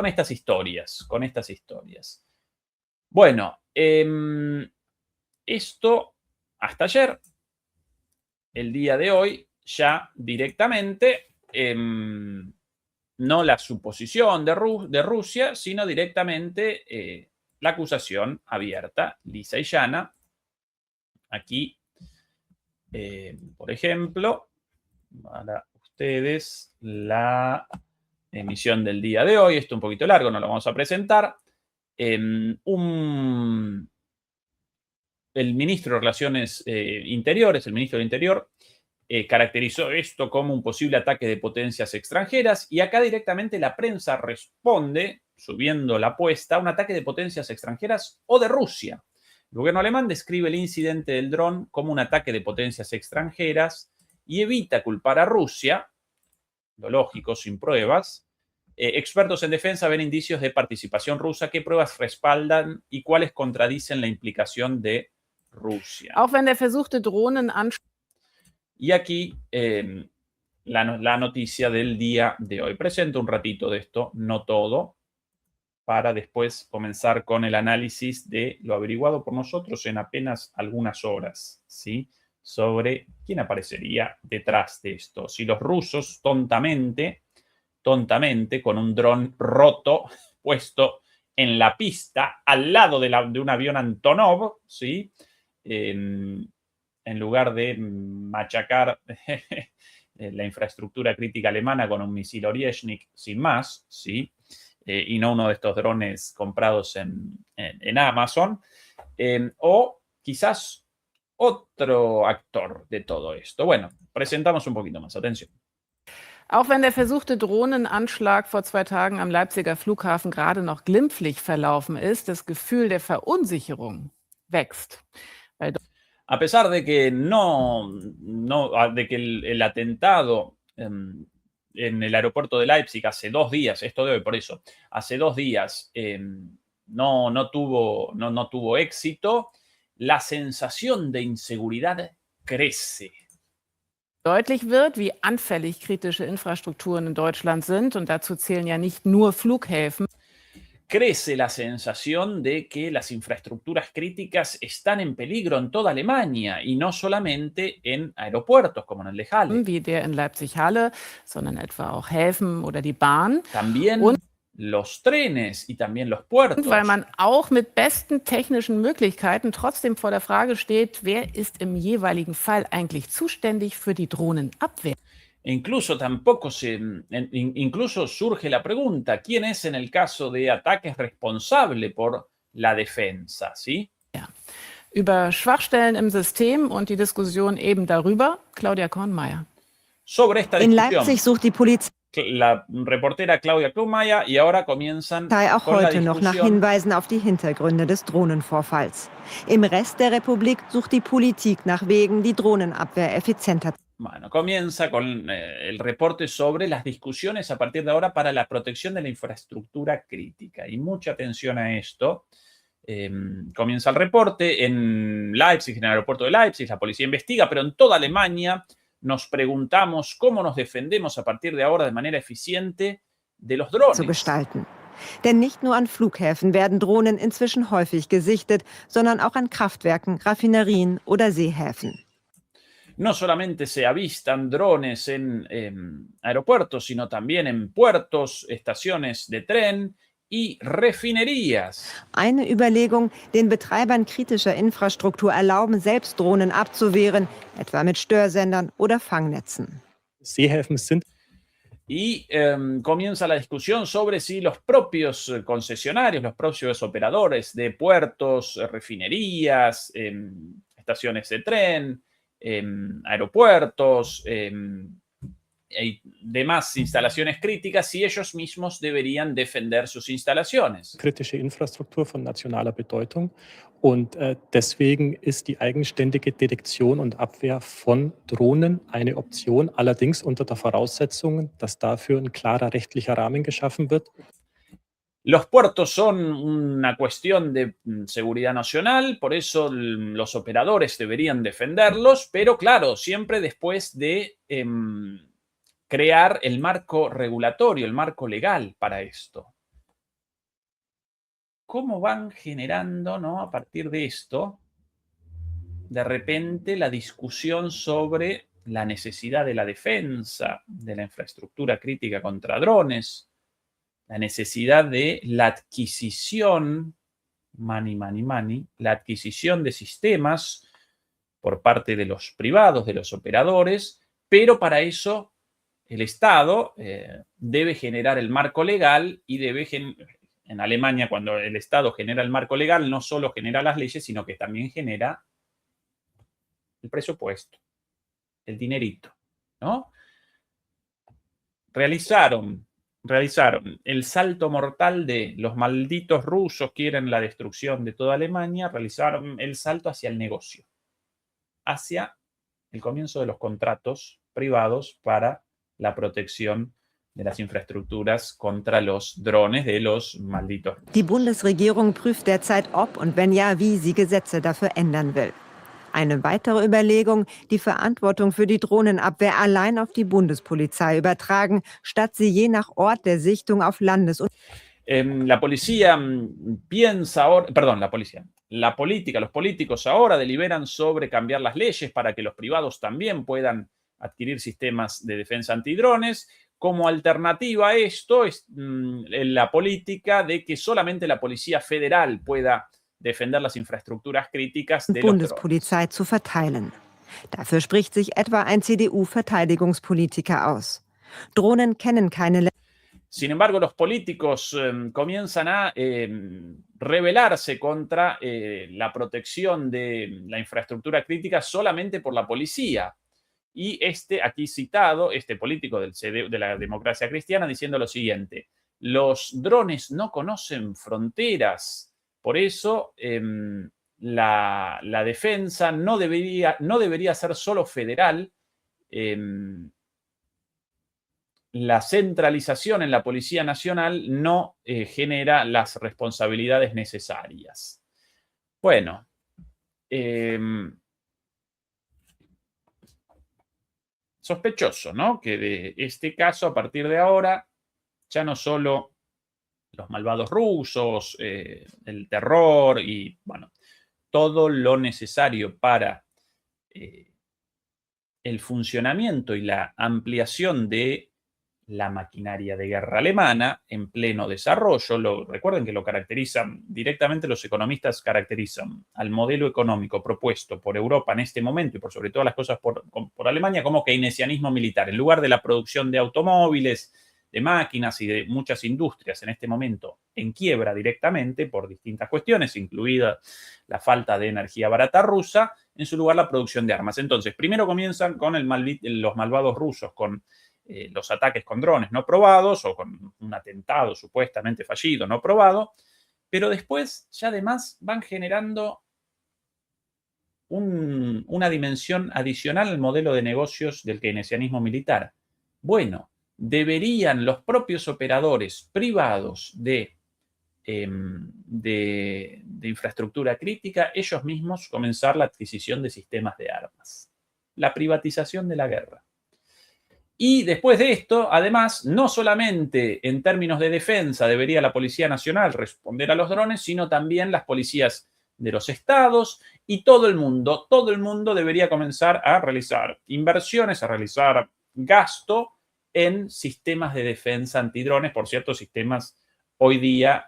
Speaker 1: estas historias, Bueno, esto hasta ayer, el día de hoy, ya directamente, no la suposición de Rusia, sino directamente la acusación abierta, lisa y llana. Aquí, por ejemplo, para ustedes la emisión del día de hoy. Esto un poquito largo, no lo vamos a presentar. El ministro de Relaciones Interiores, el ministro del Interior, caracterizó esto como un posible ataque de potencias extranjeras y acá directamente la prensa responde, subiendo la apuesta, a un ataque de potencias extranjeras o de Rusia. El gobierno alemán describe el incidente del dron como un ataque de potencias extranjeras y evita culpar a Rusia, lo lógico, sin pruebas. Expertos en defensa ven indicios de participación rusa. ¿Qué pruebas respaldan y cuáles contradicen la implicación de Rusia?
Speaker 2: Auch wenn der versuchte Drohnenanschlag.
Speaker 1: Y aquí la noticia del día de hoy. Presento un ratito de esto, no todo, para después comenzar con el análisis de lo averiguado por nosotros en apenas algunas horas, ¿sí? Sobre quién aparecería detrás de esto. Si los rusos tontamente, con un dron roto puesto en la pista, al lado de un avión Antonov, ¿sí? En lugar de machacar la infraestructura crítica alemana con un misil Oryezhnik sin más, ¿sí? Y no uno de estos drones comprados en Amazon, o quizás otro actor de todo esto. Bueno, presentamos un poquito más. Atención.
Speaker 2: Auch wenn der versuchte Drohnenanschlag vor 2 Tagen am Leipziger Flughafen gerade noch glimpflich verlaufen ist, das Gefühl der Verunsicherung wächst.
Speaker 1: A pesar de que el atentado en el aeropuerto de Leipzig hace 2 días, esto de hoy por eso, hace 2 días no tuvo éxito, la sensación de inseguridad crece.
Speaker 2: Deutlich wird, wie anfällig kritische Infrastrukturen in Deutschland sind, und dazu zählen ja nicht nur Flughäfen.
Speaker 1: Crece la sensación de que las infraestructuras críticas están en peligro en toda Alemania y no solamente en aeropuertos como en el de Halle.
Speaker 2: Wie der in Leipzig-Halle, sondern etwa auch Häfen oder die Bahn.
Speaker 1: También los trenes y también los puertos.
Speaker 2: Weil man auch mit besten technischen Möglichkeiten trotzdem vor der Frage steht, wer ist im jeweiligen Fall eigentlich zuständig für die Drohnenabwehr?
Speaker 1: E incluso incluso surge la pregunta, ¿quién es en el caso de ataques responsable por la defensa? ¿Sí?
Speaker 2: Ja. Über Schwachstellen im System und die Diskussion eben darüber, Claudia Kornmeier.
Speaker 1: Sobre esta
Speaker 11: In
Speaker 1: discusión,
Speaker 11: Leipzig sucht die Polizei
Speaker 1: la reportera Claudia Kornmeier, y ahora comienzan
Speaker 11: auch
Speaker 1: con la
Speaker 11: heute noch nach
Speaker 1: discusión.
Speaker 11: Hinweisen auf die Hintergründe des Drohnenvorfalls. Im Rest der Republik sucht die Politik nach Wegen, die Drohnenabwehr effizienter zu
Speaker 1: Bueno, comienza con el reporte sobre las discusiones a partir de ahora para la protección de la infraestructura crítica. Y mucha atención a esto. Comienza el reporte en Leipzig, en el aeropuerto de Leipzig, la policía investiga, pero en toda Alemania nos preguntamos cómo nos defendemos a partir de ahora de manera eficiente de los drones.
Speaker 11: gestalten. Denn nicht nur an Flughäfen werden Drohnen inzwischen häufig gesichtet, sondern auch an Kraftwerken, Raffinerien oder Seehäfen.
Speaker 1: No solamente se avistan drones en aeropuertos, sino también en puertos, estaciones de tren y refinerías.
Speaker 11: Eine Überlegung, den Betreibern kritischer Infrastruktur erlauben, selbst Drohnen abzuwehren, etwa mit Störsendern oder Fangnetzen.
Speaker 12: Seehäfen sind
Speaker 1: Y comienza la discusión sobre si los propios concesionarios, los propios operadores de puertos, refinerías, estaciones de tren, aeropuertos y demás instalaciones críticas, si ellos mismos deberían defender sus instalaciones.
Speaker 12: kritische Infrastruktur von nationaler Bedeutung und deswegen ist die eigenständige Detektion und Abwehr von Drohnen eine Option, allerdings unter der Voraussetzung, dass dafür ein klarer rechtlicher Rahmen geschaffen wird.
Speaker 1: Los puertos son una cuestión de seguridad nacional, por eso los operadores deberían defenderlos, pero claro, siempre después de crear el marco regulatorio, el marco legal para esto. ¿Cómo van generando, ¿no? A partir de esto, de repente la discusión sobre la necesidad de la defensa de la infraestructura crítica contra drones, la necesidad de la adquisición, la adquisición de sistemas por parte de los privados, de los operadores, pero para eso el Estado debe generar el marco legal y debe en Alemania, cuando el Estado genera el marco legal, no solo genera las leyes, sino que también genera el presupuesto, el dinerito, ¿no? Realizaron el salto mortal de los malditos rusos quieren la destrucción de toda Alemania, realizaron el salto hacia el negocio, hacia el comienzo de los contratos privados para la protección de las infraestructuras contra los drones de los malditos rusos.
Speaker 11: Die Bundesregierung prüft derzeit, ob und wenn ja, wie sie Gesetze dafür ändern will. Eine weitere Überlegung, die Verantwortung für die Drohnenabwehr allein auf die Bundespolizei übertragen, statt sie je nach Ort der Sichtung auf Landes- und
Speaker 1: La política, los políticos ahora deliberan sobre cambiar las leyes para que los privados también puedan adquirir sistemas de defensa antidrones. Como alternativa a esto es la política de que solamente la Policía Federal pueda defender las infraestructuras críticas de los drones.
Speaker 11: Bundespolizei zu verteilen. Dafür spricht sich etwa ein CDU-Verteidigungspolitiker aus. Drohnen kennen keine
Speaker 1: Sin embargo, los políticos comienzan a rebelarse contra la protección de la infraestructura crítica solamente por la policía. Y aquí citado, este político de la democracia cristiana, diciendo lo siguiente: los drones no conocen fronteras, por eso la defensa no debería ser solo federal. La centralización en la Policía Nacional no genera las responsabilidades necesarias. Bueno, sospechoso, ¿no? Que de este caso, a partir de ahora, ya no solo los malvados rusos, el terror y, bueno, todo lo necesario para el funcionamiento y la ampliación de la maquinaria de guerra alemana en pleno desarrollo. Recuerden que lo caracterizan, directamente los economistas caracterizan al modelo económico propuesto por Europa en este momento y por sobre todas las cosas por Alemania como keynesianismo militar. En lugar de la producción de automóviles, de máquinas y de muchas industrias en este momento en quiebra directamente por distintas cuestiones, incluida la falta de energía barata rusa, en su lugar la producción de armas. Entonces, primero comienzan con los malvados rusos, con los ataques con drones no probados o con un atentado supuestamente fallido no probado, pero después ya además van generando una dimensión adicional al modelo de negocios del keynesianismo militar. Bueno, deberían los propios operadores privados de infraestructura crítica ellos mismos comenzar la adquisición de sistemas de armas. La privatización de la guerra. Y después de esto, además, no solamente en términos de defensa debería la Policía Nacional responder a los drones, sino también las policías de los estados y todo el mundo debería comenzar a realizar inversiones, a realizar gasto en sistemas de defensa antidrones, por cierto, sistemas hoy día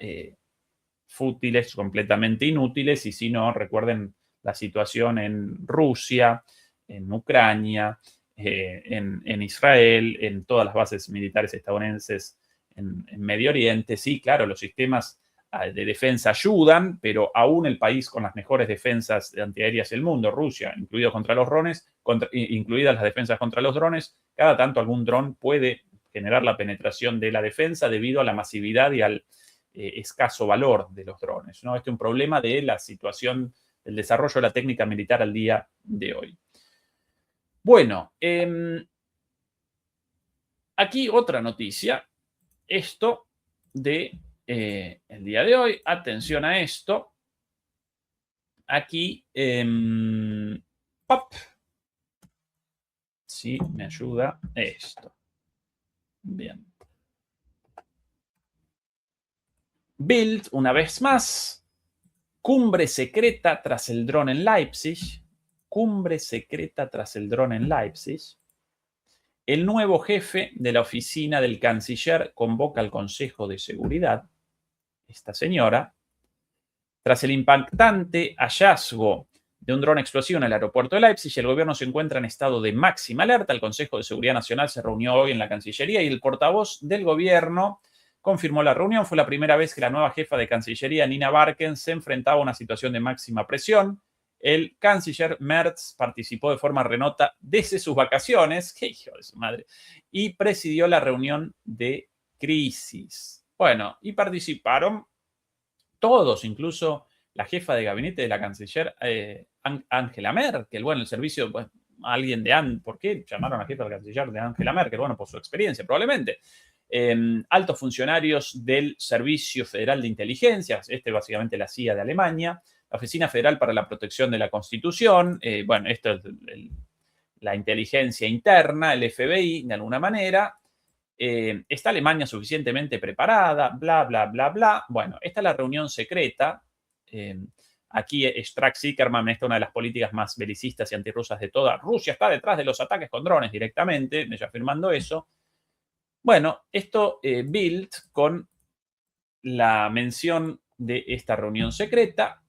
Speaker 1: fútiles, completamente inútiles, y si no, recuerden la situación en Rusia, en Ucrania, en Israel, en todas las bases militares estadounidenses en Medio Oriente. Sí, claro, los sistemas de defensa ayudan, pero aún el país con las mejores defensas antiaéreas del mundo, Rusia, incluidas las defensas contra los drones, cada tanto algún dron puede generar la penetración de la defensa debido a la masividad y al escaso valor de los drones, ¿no? Este es un problema de la situación del desarrollo de la técnica militar al día de hoy. Bueno, aquí otra noticia, esto de el día de hoy, atención a esto, aquí, ¡pop! Sí, me ayuda esto. Bien. Bild, una vez más, cumbre secreta tras el dron en Leipzig. Cumbre secreta tras el dron en Leipzig. El nuevo jefe de la oficina del canciller convoca al Consejo de Seguridad. Esta señora, tras el impactante hallazgo de un dron explosivo en el aeropuerto de Leipzig, el gobierno se encuentra en estado de máxima alerta. El Consejo de Seguridad Nacional se reunió hoy en la Cancillería y el portavoz del gobierno confirmó la reunión. Fue la primera vez que la nueva jefa de Cancillería, Nina Barken, se enfrentaba a una situación de máxima presión. El canciller Merz participó de forma remota desde sus vacaciones, ¡qué hijo de su madre!, y presidió la reunión de crisis. Bueno, y participaron todos, incluso la jefa de gabinete de la canciller Angela Merkel. Bueno, el servicio, bueno, alguien de ¿por qué llamaron a la jefa de canciller de Angela Merkel? Bueno, por su experiencia, probablemente. Altos funcionarios del Servicio Federal de Inteligencia, básicamente la CIA de Alemania, la Oficina Federal para la Protección de la Constitución, bueno, esto es la inteligencia interna, el FBI, de alguna manera. ¿Está Alemania suficientemente preparada? Bla, bla, bla, bla. Bueno, esta es la reunión secreta. Aquí Strack-Zickerman, esta es una de las políticas más belicistas y antirrusas de toda. Rusia está detrás de los ataques con drones directamente, ella afirmando eso. Bueno, esto Bild con la mención de esta reunión secreta.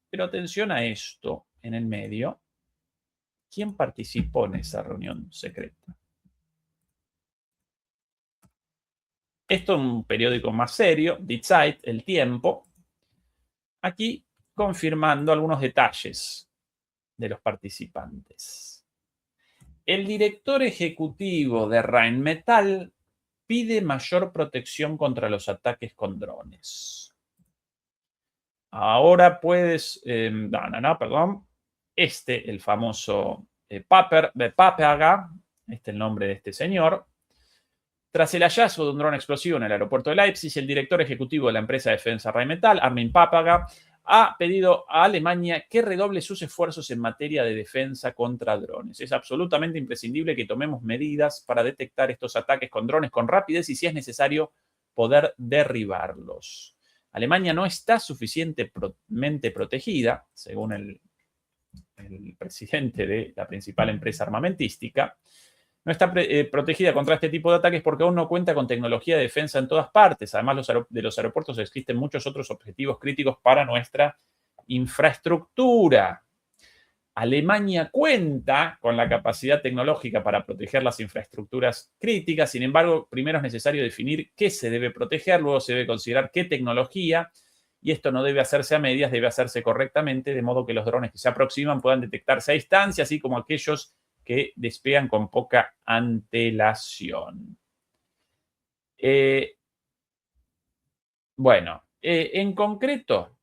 Speaker 1: Pero atención a esto en el medio. ¿Quién participó en esa reunión secreta? Esto es un periódico más serio, Die Zeit, El Tiempo. Aquí confirmando algunos detalles de los participantes. El director ejecutivo de Rheinmetall pide mayor protección contra los ataques con drones. Ahora puedes... perdón. El famoso Papegager, este es el nombre de este señor. Tras el hallazgo de un dron explosivo en el aeropuerto de Leipzig, el director ejecutivo de la empresa de defensa Rheinmetall, Armin Papegager, ha pedido a Alemania que redoble sus esfuerzos en materia de defensa contra drones. Es absolutamente imprescindible que tomemos medidas para detectar estos ataques con drones con rapidez y, si es necesario, poder derribarlos. Alemania no está suficientemente protegida, según el presidente de la principal empresa armamentística. no está protegida contra este tipo de ataques porque aún no cuenta con tecnología de defensa en todas partes. Además, de los aeropuertos existen muchos otros objetivos críticos para nuestra infraestructura. Alemania cuenta con la capacidad tecnológica para proteger las infraestructuras críticas. Sin embargo, primero es necesario definir qué se debe proteger, luego se debe considerar qué tecnología, y esto no debe hacerse a medias, debe hacerse correctamente, de modo que los drones que se aproximan puedan detectarse a distancia, así como aquellos que despegan con poca antelación. Bueno, en concreto,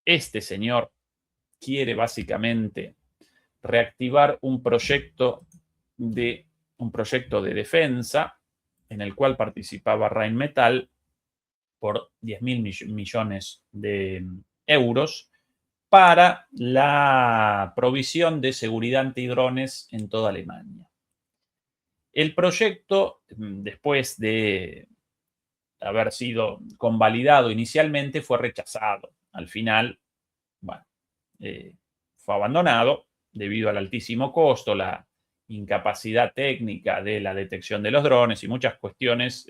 Speaker 1: este señor quiere básicamente reactivar un proyecto de defensa en el cual participaba Rheinmetall por 10.000 millones de euros para la provisión de seguridad antidrones en toda Alemania. El proyecto, después de haber sido convalidado inicialmente, fue rechazado. Al final, bueno, fue abandonado debido al altísimo costo, la incapacidad técnica de la detección de los drones y muchas cuestiones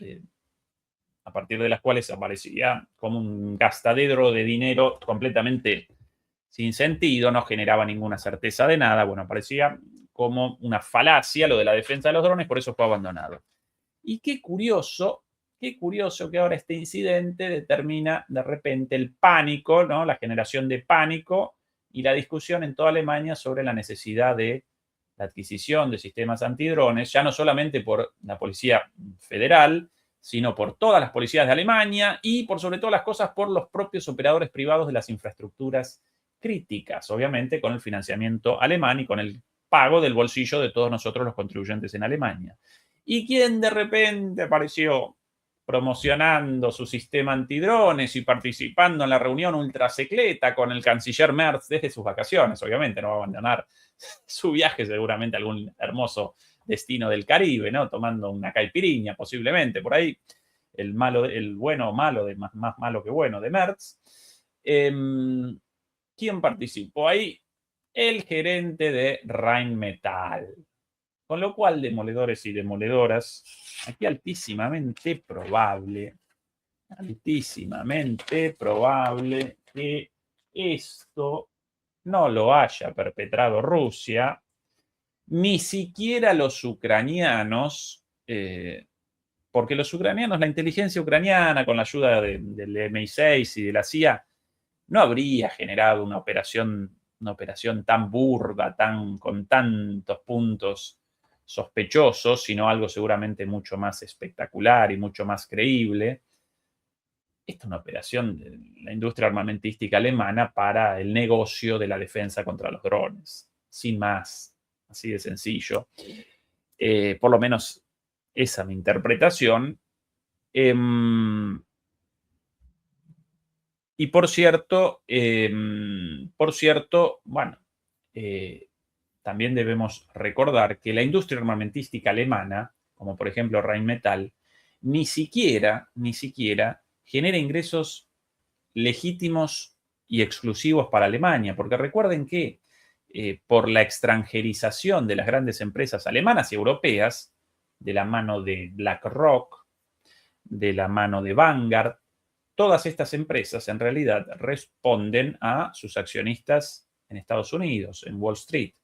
Speaker 1: a partir de las cuales aparecía como un gastadero de dinero completamente sin sentido, no generaba ninguna certeza de nada. Bueno, parecía como una falacia lo de la defensa de los drones, por eso fue abandonado. Y qué curioso que ahora este incidente determina de repente el pánico, ¿no? La generación de pánico y la discusión en toda Alemania sobre la necesidad de la adquisición de sistemas antidrones, ya no solamente por la Policía Federal, sino por todas las policías de Alemania y, por sobre todas las cosas, por los propios operadores privados de las infraestructuras críticas, obviamente con el financiamiento alemán y con el pago del bolsillo de todos nosotros los contribuyentes en Alemania. ¿Y quién de repente apareció promocionando su sistema antidrones y participando en la reunión ultrasecreta con el canciller Merz desde sus vacaciones? Obviamente no va a abandonar su viaje, seguramente a algún hermoso destino del Caribe, ¿no? Tomando una caipirinha, posiblemente, por ahí. El bueno o malo, más malo que bueno, de Merz. ¿Quién participó ahí? El gerente de Rheinmetall. Con lo cual, demoledores y demoledoras, aquí altísimamente probable que esto no lo haya perpetrado Rusia, ni siquiera los ucranianos, porque los ucranianos, la inteligencia ucraniana, con la ayuda del MI6 y de la CIA, no habría generado una operación tan burda, con tantos puntos sospechosos, sino algo seguramente mucho más espectacular y mucho más creíble. Esta es una operación de la industria armamentística alemana para el negocio de la defensa contra los drones, sin más, así de sencillo. Por lo menos esa es mi interpretación. Y por cierto, bueno, también debemos recordar que la industria armamentística alemana, como por ejemplo Rheinmetall, ni siquiera genera ingresos legítimos y exclusivos para Alemania, porque recuerden que por la extranjerización de las grandes empresas alemanas y europeas, de la mano de BlackRock, de la mano de Vanguard, todas estas empresas en realidad responden a sus accionistas en Estados Unidos, en Wall Street.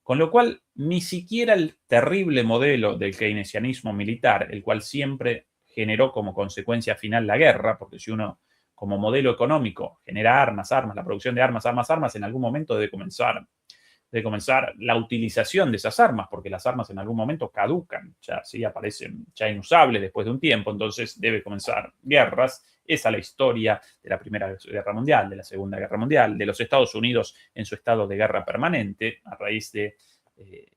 Speaker 1: Con lo cual, ni siquiera el terrible modelo del keynesianismo militar, el cual siempre generó como consecuencia final la guerra, porque si uno como modelo económico genera armas, la producción de armas, en algún momento debe comenzar la utilización de esas armas, porque las armas en algún momento caducan, ya sí aparecen ya inusables después de un tiempo, entonces debe comenzar guerras. Esa es la historia de la Primera Guerra Mundial, de la Segunda Guerra Mundial, de los Estados Unidos en su estado de guerra permanente, a raíz de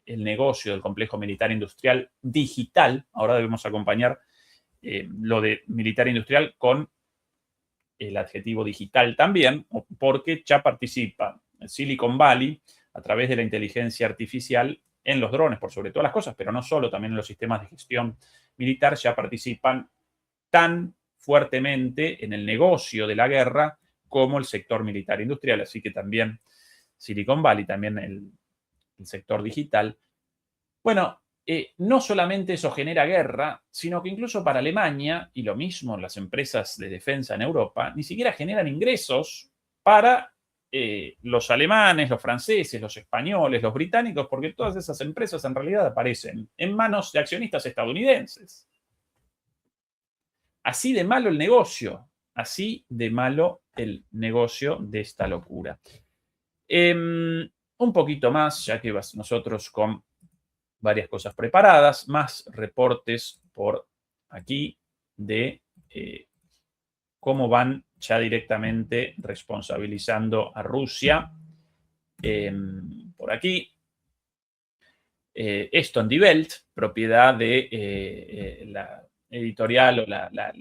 Speaker 1: el negocio del complejo militar industrial digital. Ahora debemos acompañar lo de militar industrial con el adjetivo digital también, porque ya participa Silicon Valley a través de la inteligencia artificial en los drones, por sobre todas las cosas, pero no solo, también en los sistemas de gestión militar ya participan tan fuertemente en el negocio de la guerra como el sector militar industrial. Así que también Silicon Valley, también el sector digital. Bueno, no solamente eso genera guerra, sino que incluso para Alemania, y lo mismo las empresas de defensa en Europa, ni siquiera generan ingresos para los alemanes, los franceses, los españoles, los británicos, porque todas esas empresas en realidad aparecen en manos de accionistas estadounidenses. Así de malo el negocio, así de malo el negocio de esta locura. Un poquito más, ya que nosotros con varias cosas preparadas, más reportes por aquí de cómo van ya directamente responsabilizando a Rusia. Por aquí, esto en Die Welt, propiedad de la editorial o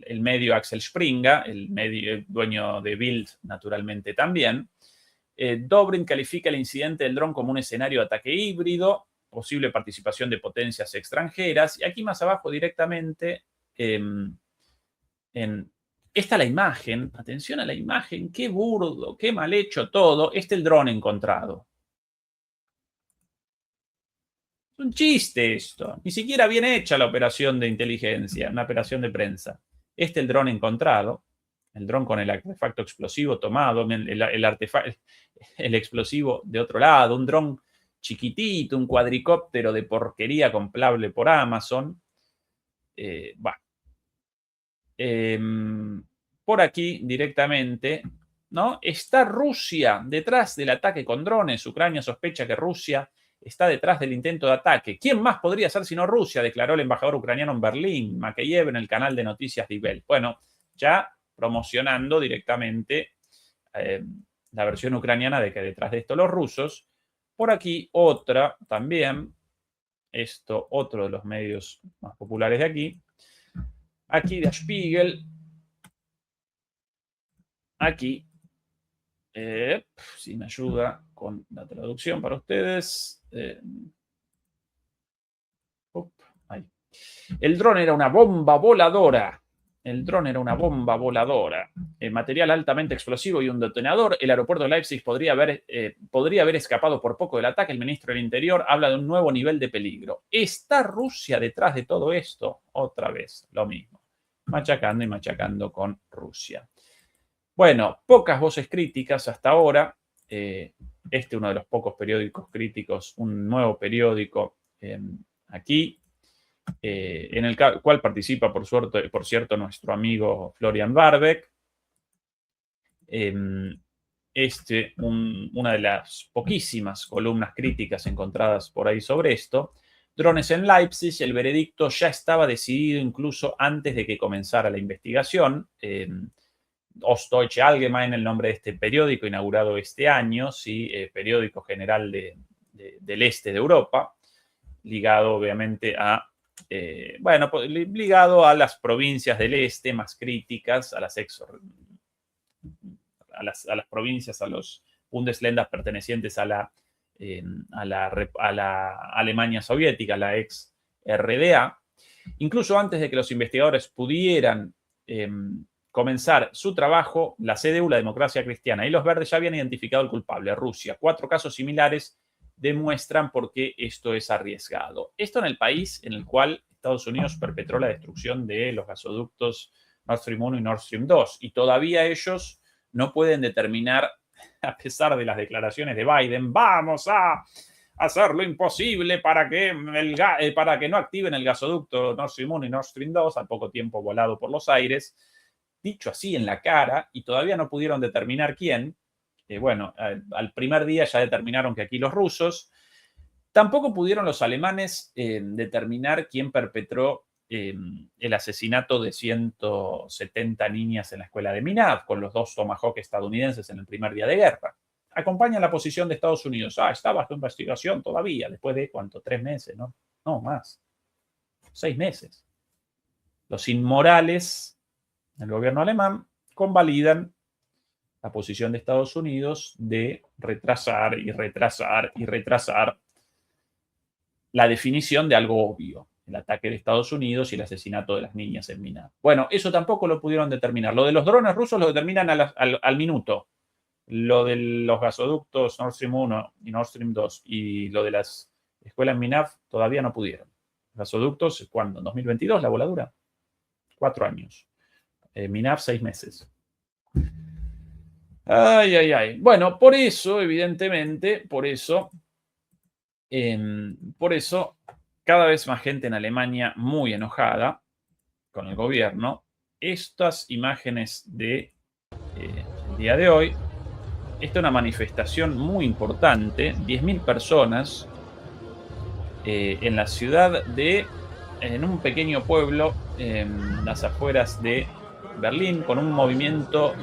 Speaker 1: el medio Axel Springer, el dueño de Bild naturalmente también. Dobrin califica el incidente del dron como un escenario de ataque híbrido, posible participación de potencias extranjeras. Y aquí más abajo directamente, está la imagen. Atención a la imagen, qué burdo, qué mal hecho todo. El dron encontrado. Es un chiste esto. Ni siquiera bien hecha la operación de inteligencia, una operación de prensa. El dron encontrado. El dron con el artefacto explosivo tomado, el explosivo de otro lado, un dron chiquitito, un cuadricóptero de porquería comprable por Amazon. Por aquí directamente, ¿no? Está Rusia detrás del ataque con drones. Ucrania sospecha que Rusia está detrás del intento de ataque. ¿Quién más podría ser sino Rusia?, declaró el embajador ucraniano en Berlín, Makeyev, en el canal de noticias Die Welt. Bueno, ya promocionando directamente la versión ucraniana de que detrás de esto los rusos. Por aquí otra también, otro de los medios más populares de aquí. Aquí Der Spiegel. Aquí, si me ayuda con la traducción para ustedes. Ahí. El dron era una bomba voladora. El dron era una bomba voladora, material altamente explosivo y un detonador. El aeropuerto de Leipzig podría haber escapado por poco del ataque. El ministro del Interior habla de un nuevo nivel de peligro. ¿Está Rusia detrás de todo esto? Otra vez, lo mismo. Machacando y machacando con Rusia. Bueno, pocas voces críticas hasta ahora. Uno de los pocos periódicos críticos, un nuevo periódico aquí. En el cual participa, por cierto, nuestro amigo Florian Warbeck. Una de las poquísimas columnas críticas encontradas por ahí sobre esto. Drones en Leipzig, el veredicto ya estaba decidido incluso antes de que comenzara la investigación. Ostdeutsche Allgemeine, el nombre de este periódico, inaugurado este año, ¿sí? Periódico general del este de Europa, ligado obviamente ligado a las provincias del este más críticas, a las provincias, a los Bundesländer pertenecientes a la Alemania soviética, la ex RDA. Incluso antes de que los investigadores pudieran comenzar su trabajo, la CDU, la Democracia Cristiana y los Verdes ya habían identificado al culpable, Rusia. 4 casos similares demuestran por qué esto es arriesgado. Esto en el país en el cual Estados Unidos perpetró la destrucción de los gasoductos Nord Stream 1 y Nord Stream 2. Y todavía ellos no pueden determinar, a pesar de las declaraciones de Biden, vamos a hacer lo imposible para que no activen el gasoducto Nord Stream 1 y Nord Stream 2, al poco tiempo volado por los aires, dicho así en la cara, y todavía no pudieron determinar quién. Al primer día ya determinaron que aquí los rusos. Tampoco pudieron los alemanes determinar quién perpetró el asesinato de 170 niñas en la escuela de Minav, con los 2 Tomahawk estadounidenses en el primer día de guerra. Acompaña la posición de Estados Unidos. Está bajo investigación todavía, después de, ¿cuánto? 3 meses, ¿no? No, más. 6 meses. Los inmorales del gobierno alemán convalidan la posición de Estados Unidos de retrasar la definición de algo obvio, el ataque de Estados Unidos y el asesinato de las niñas en Minav. Bueno, eso tampoco lo pudieron determinar. Lo de los drones rusos lo determinan al minuto. Lo de los gasoductos Nord Stream 1 y Nord Stream 2 y lo de las escuelas MINAF todavía no pudieron. Gasoductos, ¿cuándo? ¿En 2022 la voladura? 4 años. MINAF 6 meses. Ay, ay, ay. Bueno, por eso, evidentemente, por eso, cada vez más gente en Alemania muy enojada con el gobierno. Estas imágenes de el día de hoy, esta es una manifestación muy importante, 10.000 personas en la ciudad en un pequeño pueblo, en las afueras de Berlín, con un movimiento,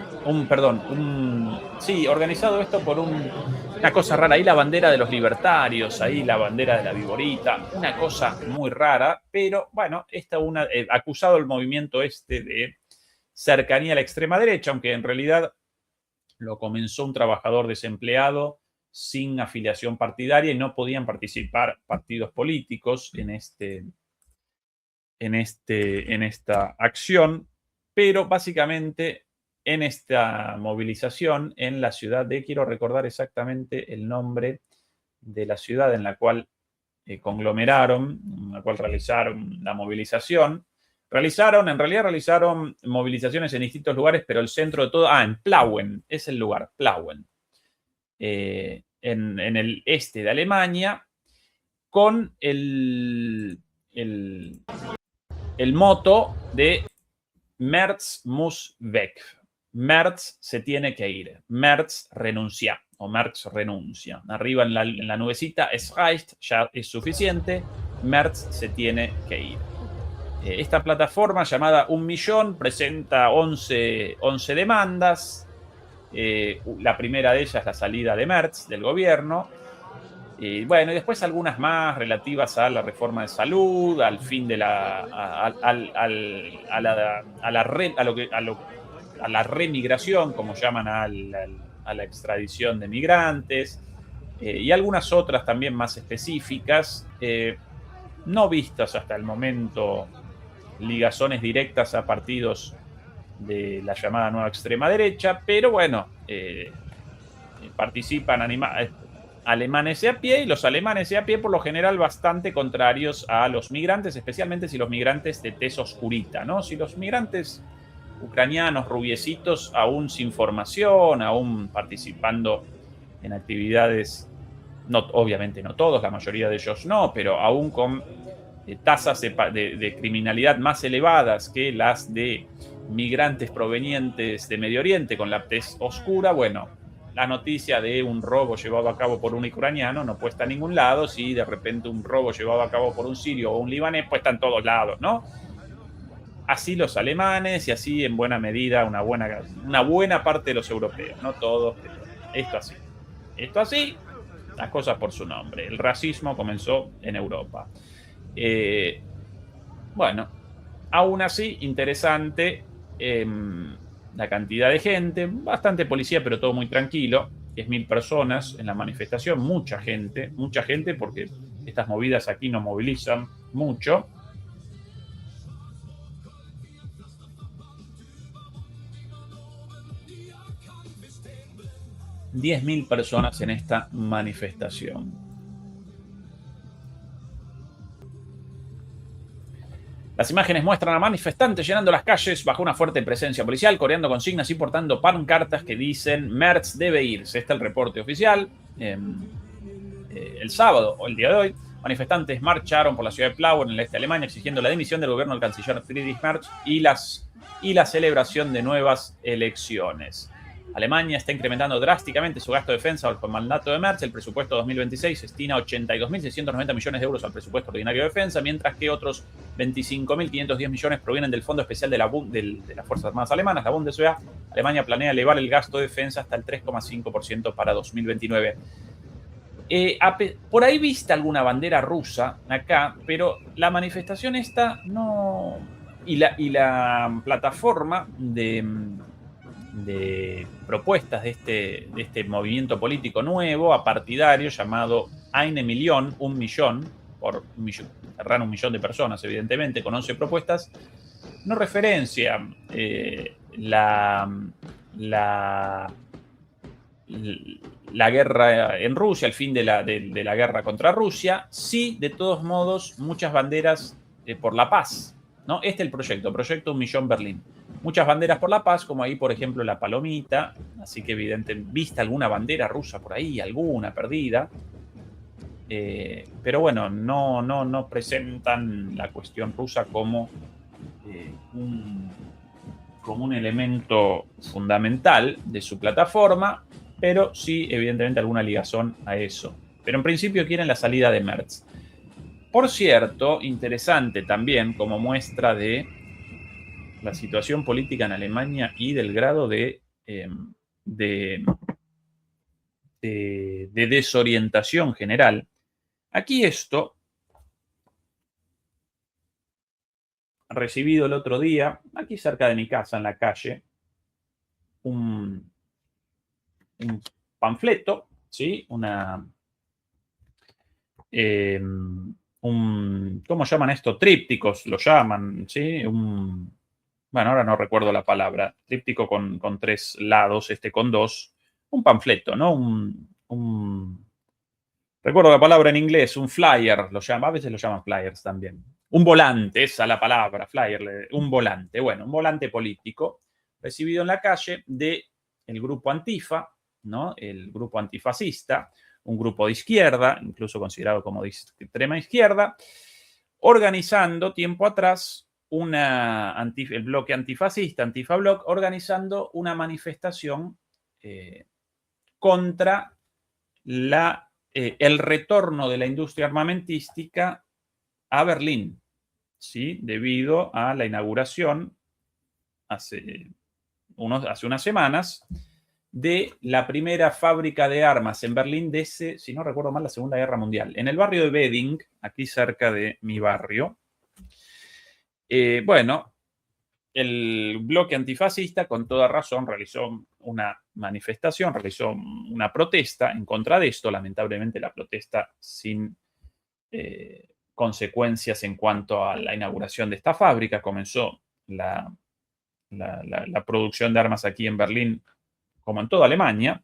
Speaker 1: organizado esto por una cosa rara, ahí la bandera de los libertarios, ahí la bandera de la viborita, una cosa muy rara, pero bueno, acusado el movimiento de cercanía a la extrema derecha, aunque en realidad lo comenzó un trabajador desempleado sin afiliación partidaria y no podían participar partidos políticos en esta acción, pero básicamente en esta movilización en la ciudad quiero recordar exactamente el nombre de la ciudad en la cual conglomeraron, en la cual realizaron la movilización. En realidad realizaron movilizaciones en distintos lugares, pero el centro de todo, en Plauen, es el lugar, Plauen, en el este de Alemania, con el moto de Merz muss weg. Merz se tiene que ir. Merz renuncia o Merz renuncia. Arriba en la nubecita, es reicht, ya es suficiente. Merz se tiene que ir. Esta plataforma llamada 1 Millón presenta 11 demandas. La primera de ellas es la salida de Merz del gobierno. Y después algunas más relativas a la reforma de salud, al fin de a la remigración, como llaman a la extradición de migrantes, y algunas otras también más específicas, no vistas hasta el momento ligazones directas a partidos de la llamada nueva extrema derecha, pero participan alemanes de a pie, y los alemanes de a pie por lo general bastante contrarios a los migrantes, especialmente si los migrantes de tez oscurita, ¿no? Si los migrantes ucranianos rubiecitos, aún sin formación, aún participando en actividades, obviamente no todos, la mayoría de ellos no, pero aún con tasas de criminalidad más elevadas que las de migrantes provenientes de Medio Oriente con la tez oscura, la noticia de un robo llevado a cabo por un ucraniano no puesta en ningún lado. Si de repente un robo llevado a cabo por un sirio o un libanés, puesta en todos lados, ¿no? Así los alemanes y así en buena medida una buena parte de los europeos, no todos, pero esto así, las cosas por su nombre. El racismo comenzó en Europa. Aún así, interesante la cantidad de gente, bastante policía, pero todo muy tranquilo. 10.000 personas en la manifestación, mucha gente, porque estas movidas aquí no movilizan mucho. $10.000 personas en esta manifestación. Las imágenes muestran a manifestantes llenando las calles bajo una fuerte presencia policial, coreando consignas y portando pancartas que dicen Merz debe irse. Este es el reporte oficial. El sábado o el día de hoy, manifestantes marcharon por la ciudad de Plauen, en el este de Alemania, exigiendo la dimisión del gobierno del canciller Friedrich Merz y la celebración de nuevas elecciones. Alemania está incrementando drásticamente su gasto de defensa bajo el mandato de Merz. El presupuesto 2026 destina 82.690 millones de euros al presupuesto ordinario de defensa, mientras que otros 25.510 millones provienen del Fondo Especial de las Fuerzas Armadas Alemanas, la Bundeswehr. Alemania planea elevar el gasto de defensa hasta el 3,5% para 2029. Por ahí viste alguna bandera rusa acá, pero la manifestación esta no... Y la plataforma de propuestas de este movimiento político nuevo, apartidario, llamado Eine Million, 1 millón, por cerrar 1 millón de personas, evidentemente, con 11 propuestas, no referencia la guerra en Rusia, el fin de la guerra contra Rusia, sí, de todos modos, muchas banderas por la paz, ¿no? Este es el proyecto Un Millón Berlín. Muchas banderas por la paz, como ahí, por ejemplo, la palomita, así que evidentemente, ¿viste alguna bandera rusa por ahí? ¿Alguna perdida? Pero bueno, no presentan la cuestión rusa como un elemento fundamental de su plataforma, pero sí, evidentemente, alguna ligazón a eso. Pero en principio quieren la salida de Merz. Por cierto, interesante también como muestra de la situación política en Alemania y del grado de desorientación general. Aquí esto, recibido el otro día, aquí cerca de mi casa, en la calle, un panfleto, ¿sí? ¿Cómo llaman esto? Trípticos, lo llaman, ¿sí? Bueno, ahora no recuerdo la palabra. Tríptico con 3 lados, con 2. Un panfleto, ¿no? Recuerdo la palabra en inglés, un flyer, lo llama, a veces lo llaman flyers también. Un volante, esa es la palabra, flyer, un volante. Bueno, un volante político recibido en la calle del grupo Antifa, ¿no? El grupo antifascista, un grupo de izquierda, incluso considerado como de extrema izquierda, organizando tiempo atrás el bloque antifascista, Antifa-Bloc, organizando una manifestación contra el retorno de la industria armamentística a Berlín, ¿sí? Debido a la inauguración hace unas semanas de la primera fábrica de armas en Berlín desde, si no recuerdo mal, la Segunda Guerra Mundial. En el barrio de Wedding, aquí cerca de mi barrio, bueno, el bloque antifascista, con toda razón, realizó una manifestación, realizó una protesta en contra de esto. Lamentablemente, la protesta sin consecuencias en cuanto a la inauguración de esta fábrica. Comenzó la producción de armas aquí en Berlín, como en toda Alemania.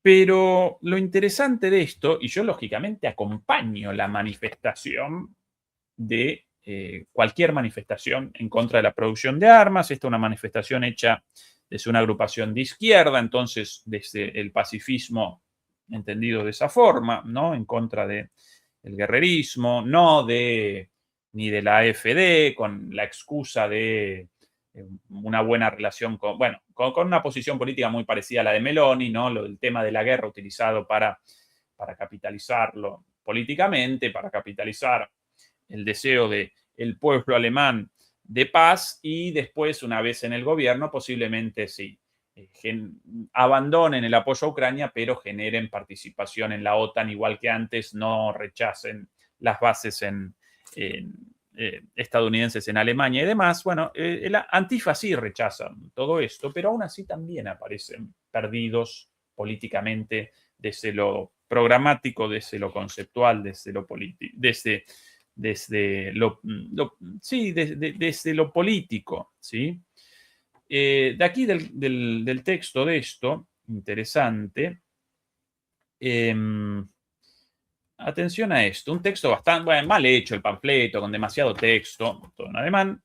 Speaker 1: Pero lo interesante de esto, y yo lógicamente acompaño la manifestación de cualquier manifestación en contra de la producción de armas. Esta es una manifestación hecha desde una agrupación de izquierda, entonces desde el pacifismo entendido de esa forma, ¿no? En contra del guerrerismo, ni de la AfD, con la excusa de una buena relación con una posición política muy parecida a la de Meloni, ¿no? El tema de la guerra utilizado para capitalizarlo políticamente, para capitalizar el deseo del pueblo alemán de paz, y después, una vez en el gobierno, posiblemente sí, abandonen el apoyo a Ucrania, pero generen participación en la OTAN igual que antes, no rechacen las bases estadounidenses en Alemania y demás. Bueno, el Antifa sí rechaza todo esto, pero aún así también aparecen perdidos políticamente desde lo programático, desde lo conceptual, desde lo político, desde lo político, ¿sí? De aquí del texto de esto, interesante, atención a esto, un texto bastante mal hecho, el panfleto, con demasiado texto, todo en alemán.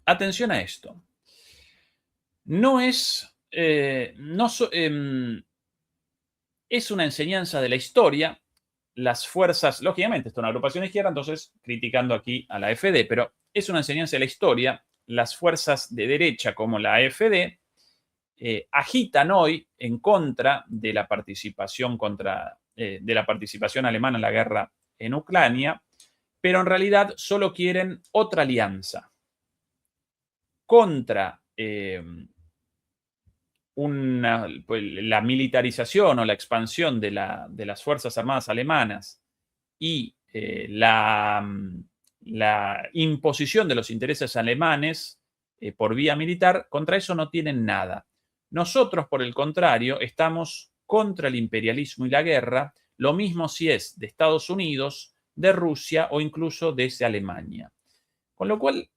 Speaker 1: Atención a esto. Es una enseñanza de la historia. Las fuerzas, lógicamente, esto es una agrupación izquierda, entonces criticando aquí a la AfD, pero es una enseñanza de la historia. Las fuerzas de derecha, como la AfD, agitan hoy en contra de la participación alemana en la guerra en Ucrania, pero en realidad solo quieren otra alianza contra la militarización o la expansión de las Fuerzas Armadas alemanas y la imposición de los intereses alemanes por vía militar. Contra eso no tienen nada. Nosotros, por el contrario, estamos contra el imperialismo y la guerra, lo mismo si es de Estados Unidos, de Rusia o incluso desde Alemania. Con lo cual,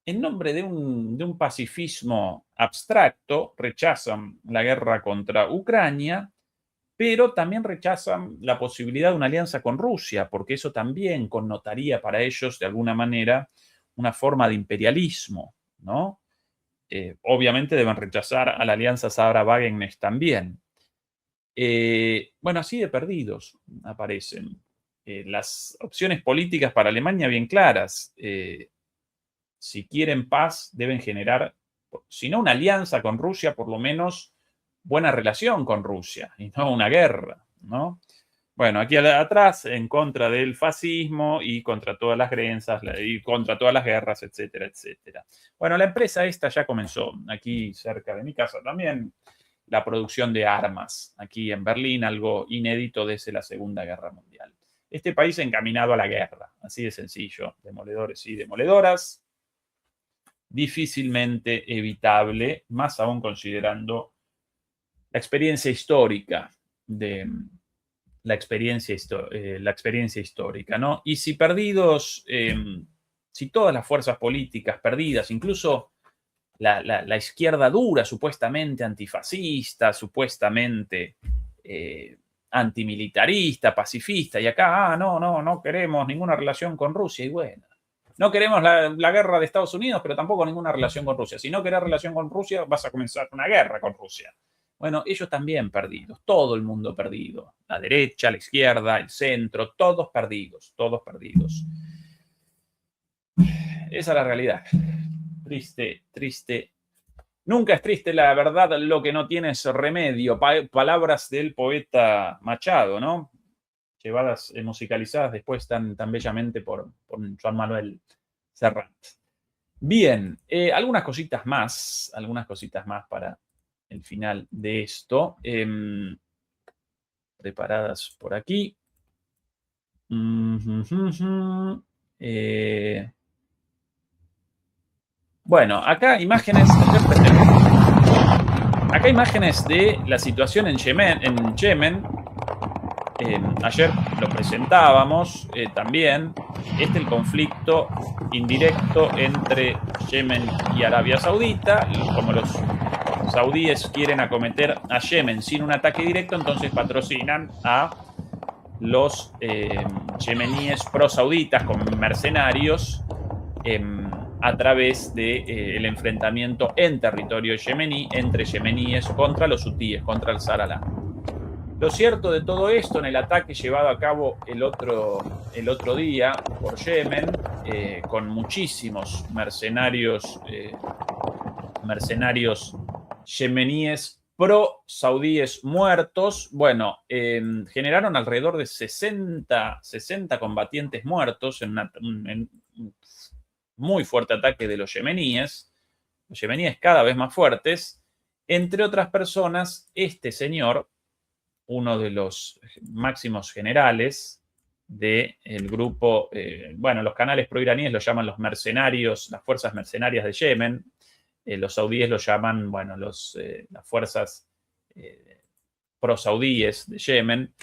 Speaker 1: en nombre de un pacifismo abstracto, rechazan la guerra contra Ucrania, pero también rechazan la posibilidad de una alianza con Rusia, porque eso también connotaría para ellos, de alguna manera, una forma de imperialismo, ¿no? Obviamente deben rechazar a la alianza Sahara-Wagenknecht también. Bueno, así de perdidos aparecen. Las opciones políticas para Alemania bien claras. Si quieren paz, deben generar, si no una alianza con Rusia, por lo menos buena relación con Rusia y no una guerra, ¿no? Bueno, aquí atrás, en contra del fascismo y contra todas las creencias y contra todas las guerras, etcétera, etcétera. Bueno, la empresa esta ya comenzó, aquí cerca de mi casa también, la producción de armas, aquí en Berlín, algo inédito desde la Segunda Guerra Mundial. Este país encaminado a la guerra, así de sencillo, demoledores y demoledoras, difícilmente evitable, más aún considerando la experiencia histórica la experiencia histórica, ¿no? Y si perdidos, si todas las fuerzas políticas perdidas, incluso la izquierda dura, supuestamente antifascista, supuestamente antimilitarista, pacifista, y acá, no queremos ninguna relación con Rusia, y bueno, no queremos la guerra de Estados Unidos, pero tampoco ninguna relación con Rusia. Si no querés relación con Rusia, vas a comenzar una guerra con Rusia. Bueno, ellos también perdidos, todo el mundo perdido. La derecha, la izquierda, el centro, todos perdidos, todos perdidos. Esa es la realidad. Triste, triste. Nunca es triste la verdad, lo que no tiene es remedio. Palabras del poeta Machado, ¿no? Llevadas, musicalizadas después tan bellamente por Joan Manuel Serrat. Bien, algunas cositas más para el final de esto, preparadas por aquí. Bueno, acá imágenes de la situación en Yemen. Ayer lo presentábamos también. El conflicto indirecto entre Yemen y Arabia Saudita, como los saudíes quieren acometer a Yemen sin un ataque directo, entonces patrocinan a los yemeníes pro-sauditas como mercenarios a través del enfrentamiento en territorio yemení entre yemeníes contra los hutíes, contra el Saralá. Lo cierto de todo esto, en el ataque llevado a cabo el otro día por Yemen, con muchísimos mercenarios yemeníes pro-saudíes muertos, bueno, generaron alrededor de 60 combatientes muertos en un muy fuerte ataque de los yemeníes cada vez más fuertes. Entre otras personas, este señor, uno de los máximos generales del grupo, los canales proiraníes lo llaman los mercenarios, las fuerzas mercenarias de Yemen, los saudíes lo llaman, las fuerzas pro-saudíes de Yemen.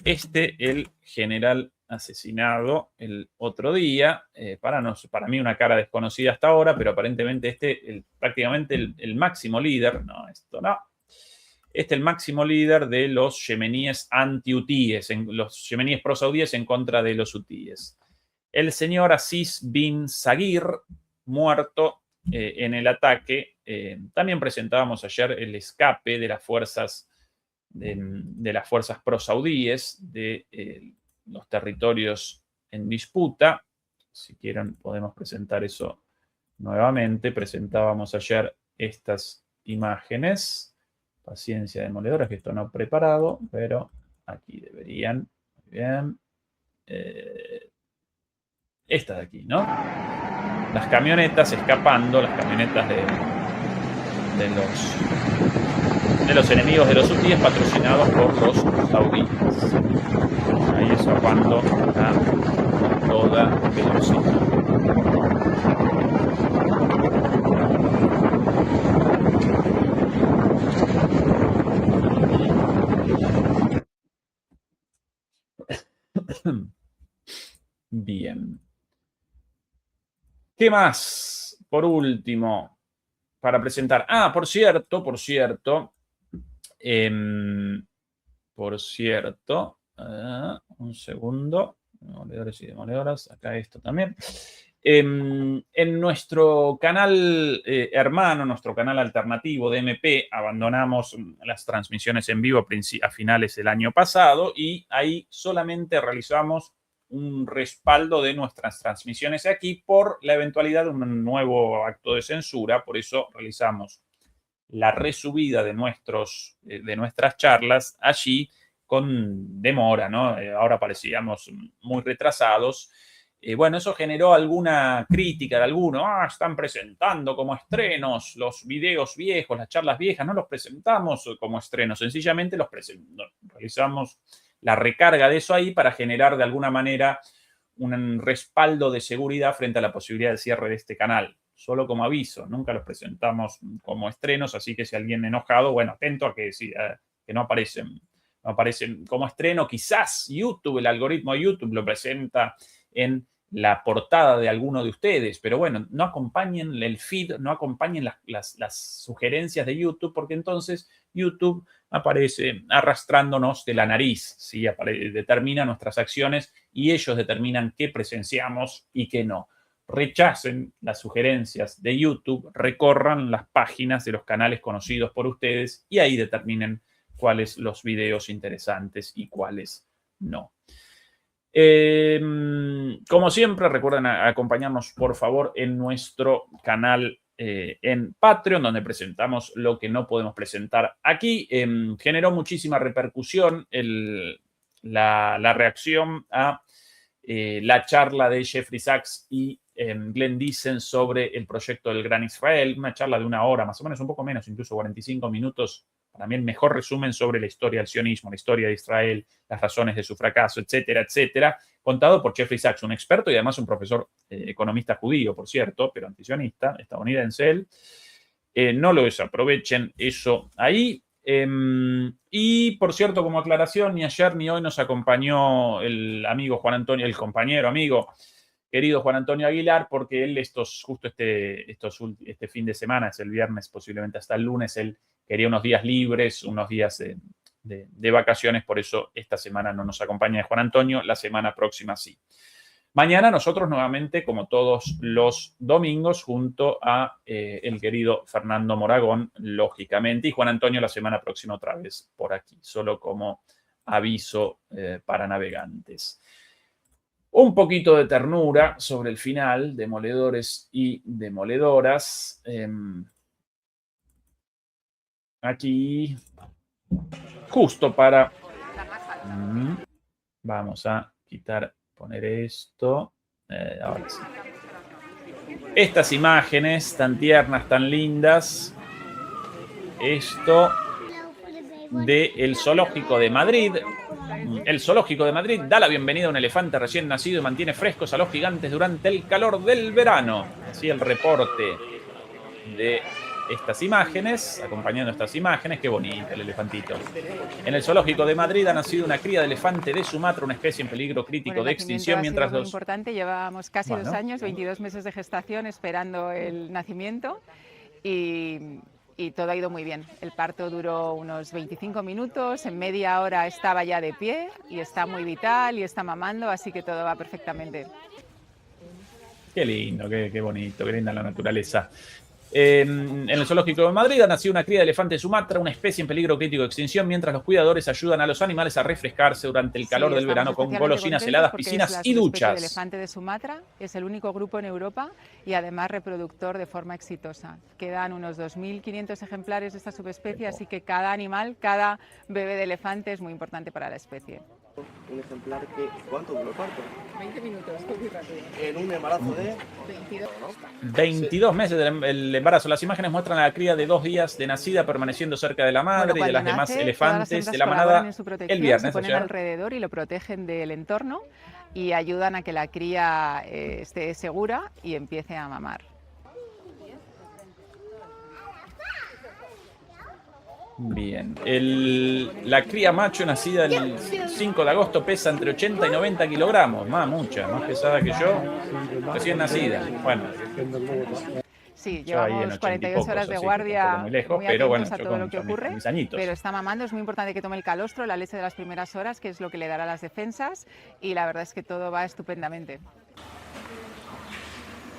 Speaker 1: El general asesinado el otro día, para mí una cara desconocida hasta ahora, pero aparentemente prácticamente el máximo líder, el máximo líder de los yemeníes anti-hutíes, los yemeníes pro-saudíes en contra de los hutíes. El señor Aziz bin Saguir, muerto en el ataque. También presentábamos ayer el escape de las fuerzas pro-saudíes de los territorios en disputa. Si quieren podemos presentar eso nuevamente. Presentábamos ayer estas imágenes. Paciencia demoledora, que esto no he preparado, pero aquí deberían. Muy bien. Esta de aquí, ¿no? Las camionetas escapando, las camionetas de los enemigos de los hutíes patrocinados por los saudíes. Ahí escapando a toda velocidad. Bien. ¿Qué más por último, para presentar... por cierto, un segundo, demoledores y demoledoras, acá esto también. En nuestro canal hermano, nuestro canal alternativo de MP, abandonamos las transmisiones en vivo a finales del año pasado y ahí solamente realizamos un respaldo de nuestras transmisiones aquí por la eventualidad de un nuevo acto de censura. Por eso realizamos la resubida de nuestras charlas allí con demora, ¿no? Ahora parecíamos muy retrasados. Bueno, eso generó alguna crítica de alguno. Están presentando como estrenos los videos viejos, las charlas viejas. No los presentamos como estrenos, sencillamente realizamos la recarga de eso ahí para generar de alguna manera un respaldo de seguridad frente a la posibilidad de cierre de este canal. Solo como aviso, nunca los presentamos como estrenos, así que si alguien enojado, bueno, atento a que no aparecen como estreno. Quizás YouTube, el algoritmo de YouTube lo presenta en la portada de alguno de ustedes, pero bueno, no acompañen el feed, no acompañen las sugerencias de YouTube, porque entonces YouTube aparece arrastrándonos de la nariz, ¿sí? Determina nuestras acciones y ellos determinan qué presenciamos y qué no. Rechacen las sugerencias de YouTube, recorran las páginas de los canales conocidos por ustedes y ahí determinen cuáles los videos interesantes y cuáles no. Como siempre, recuerden acompañarnos, por favor, en nuestro canal en Patreon, donde presentamos lo que no podemos presentar aquí. Generó muchísima repercusión la reacción a la charla de Jeffrey Sachs y Glenn Diesen sobre el proyecto del Gran Israel, una charla de 1 hora, más o menos, un poco menos, incluso 45 minutos, para mí el mejor resumen sobre la historia del sionismo, la historia de Israel, las razones de su fracaso, etcétera, etcétera, contado por Jeffrey Sachs, un experto y además un profesor economista judío, por cierto, pero antisionista, estadounidense él. No lo desaprovechen eso ahí. Y, por cierto, como aclaración, ni ayer ni hoy nos acompañó el amigo Juan Antonio, el compañero, amigo, querido Juan Antonio Aguilar, porque él este fin de semana, es el viernes, posiblemente hasta el lunes, él quería unos días libres, unos días de vacaciones, por eso esta semana no nos acompaña Juan Antonio, la semana próxima sí. Mañana nosotros nuevamente, como todos los domingos, junto a el querido Fernando Moragón, lógicamente, y Juan Antonio la semana próxima otra vez por aquí, solo como aviso para navegantes. Un poquito de ternura sobre el final, demoledores y demoledoras. Aquí, justo para... Vamos a poner esto. Ahora sí. Estas imágenes tan tiernas, tan lindas. Esto del Zoológico de Madrid. El Zoológico de Madrid da la bienvenida a un elefante recién nacido y mantiene frescos a los gigantes durante el calor del verano. Así el reporte de estas imágenes, acompañando estas imágenes. Qué bonito el elefantito. En el Zoológico de Madrid ha nacido una cría de elefante de Sumatra, una especie en peligro crítico de extinción. Mientras
Speaker 13: muy importante, llevábamos casi 2 años, 22 meses de gestación esperando el nacimiento y todo ha ido muy bien. El parto duró unos 25 minutos, en media hora estaba ya de pie y está muy vital y está mamando, así que todo va perfectamente.
Speaker 1: Qué lindo, qué bonito, qué linda la naturaleza. En el Zoológico de Madrid ha nacido una cría de elefante de Sumatra, una especie en peligro crítico de extinción, mientras los cuidadores ayudan a los animales a refrescarse durante el calor del verano con golosinas, heladas, piscinas y duchas.
Speaker 13: El elefante de Sumatra es el único grupo en Europa y además reproductor de forma exitosa. Quedan unos 2.500 ejemplares de esta subespecie, así que cada animal, cada bebé de elefante es muy importante para la especie.
Speaker 14: Un ejemplar que... ¿Cuánto duró el parto?
Speaker 13: 20 minutos, muy rápido.
Speaker 14: En un embarazo de...
Speaker 1: 22 meses del embarazo. Las imágenes muestran a la cría de 2 días de nacida permaneciendo cerca de la madre y de las demás elefantes de la manada el viernes.
Speaker 13: Se ponen alrededor y lo protegen del entorno y ayudan a que la cría esté segura y empiece a mamar.
Speaker 1: Bien, la cría macho nacida el 5 de agosto pesa entre 80 y 90 kilogramos, más pesada que yo, recién nacida. Bueno.
Speaker 13: Sí,
Speaker 1: Yo ahí en
Speaker 13: llevamos
Speaker 1: 80 y
Speaker 13: 48
Speaker 1: pocos,
Speaker 13: horas de
Speaker 1: así que
Speaker 13: guardia
Speaker 1: tampoco muy lejos, pero bueno,
Speaker 13: atentos a
Speaker 1: yo
Speaker 13: todo lo
Speaker 1: con
Speaker 13: que ocurre,
Speaker 1: mis añitos.
Speaker 13: pero está mamando. Es muy importante que tome el calostro, la leche de las primeras horas, que es lo que le dará las defensas, y la verdad es que todo va estupendamente.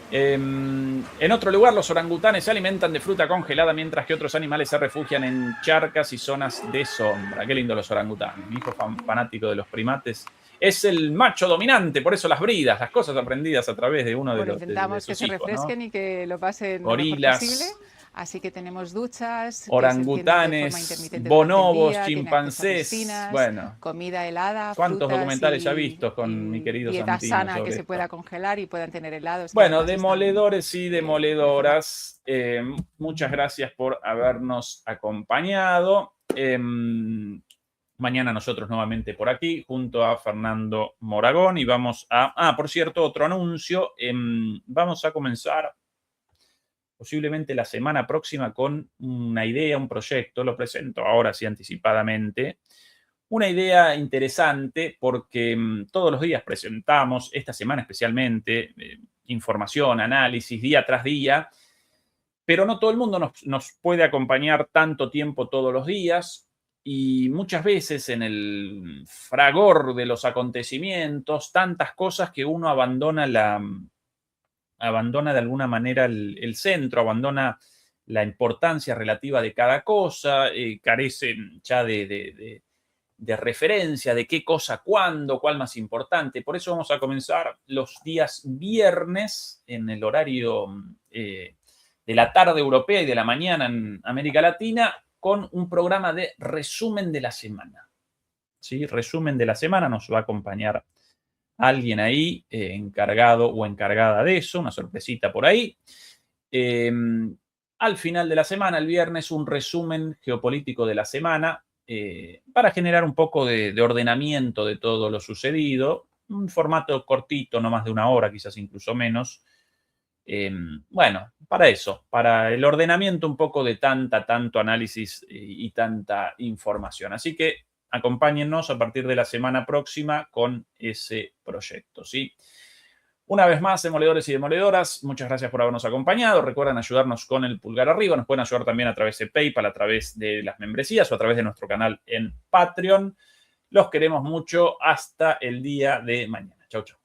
Speaker 1: En otro lugar, los orangutanes se alimentan de fruta congelada mientras que otros animales se refugian en charcas y zonas de sombra. Qué lindo los orangutanes. Mi hijo fanático de los primates es el macho dominante, por eso las bridas, las cosas aprendidas a través de uno de
Speaker 13: Bueno,
Speaker 1: los
Speaker 13: intentamos
Speaker 1: de
Speaker 13: que
Speaker 1: sus
Speaker 13: se
Speaker 1: hijos,
Speaker 13: refresquen,
Speaker 1: ¿no?
Speaker 13: y que lo pasen lo mejor
Speaker 1: Gorilas,
Speaker 13: posible. Así que tenemos duchas,
Speaker 1: orangutanes, bonobos,
Speaker 13: tiene
Speaker 1: chimpancés,
Speaker 13: piscinas,
Speaker 1: bueno.
Speaker 13: comida helada,
Speaker 1: ¿Cuántos
Speaker 13: frutas
Speaker 1: documentales ya
Speaker 13: y
Speaker 1: vistos con mi querido
Speaker 13: dieta
Speaker 1: Santino
Speaker 13: sana
Speaker 1: sobre
Speaker 13: que se
Speaker 1: esto?
Speaker 13: pueda congelar y puedan tener helados.
Speaker 1: Bueno, demoledores y demoledoras, muchas gracias por habernos acompañado. Mañana nosotros nuevamente por aquí, junto a Fernando Moragón, y vamos a... por cierto, otro anuncio. Vamos a comenzar posiblemente la semana próxima con una idea, un proyecto, lo presento ahora sí anticipadamente. Una idea interesante porque todos los días presentamos, esta semana especialmente, información, análisis, día tras día, pero no todo el mundo nos puede acompañar tanto tiempo todos los días, y muchas veces en el fragor de los acontecimientos, tantas cosas que uno abandona de alguna manera el centro, abandona la importancia relativa de cada cosa, carecen ya de referencia de qué cosa, cuándo, cuál más importante. Por eso vamos a comenzar los días viernes en el horario de la tarde europea y de la mañana en América Latina con un programa de resumen de la semana. ¿Sí? Resumen de la semana, nos va a acompañar alguien ahí encargado o encargada de eso, una sorpresita por ahí. Al final de la semana, el viernes, un resumen geopolítico de la semana para generar un poco de ordenamiento de todo lo sucedido. Un formato cortito, no más de una hora, quizás incluso menos. Bueno, para eso, para el ordenamiento un poco de tanto análisis y tanta información. Así que acompáñennos a partir de la semana próxima con ese proyecto, ¿sí? Una vez más, demoledores y demoledoras, muchas gracias por habernos acompañado. Recuerden ayudarnos con el pulgar arriba. Nos pueden ayudar también a través de PayPal, a través de las membresías o a través de nuestro canal en Patreon. Los queremos mucho. Hasta el día de mañana. Chau, chau.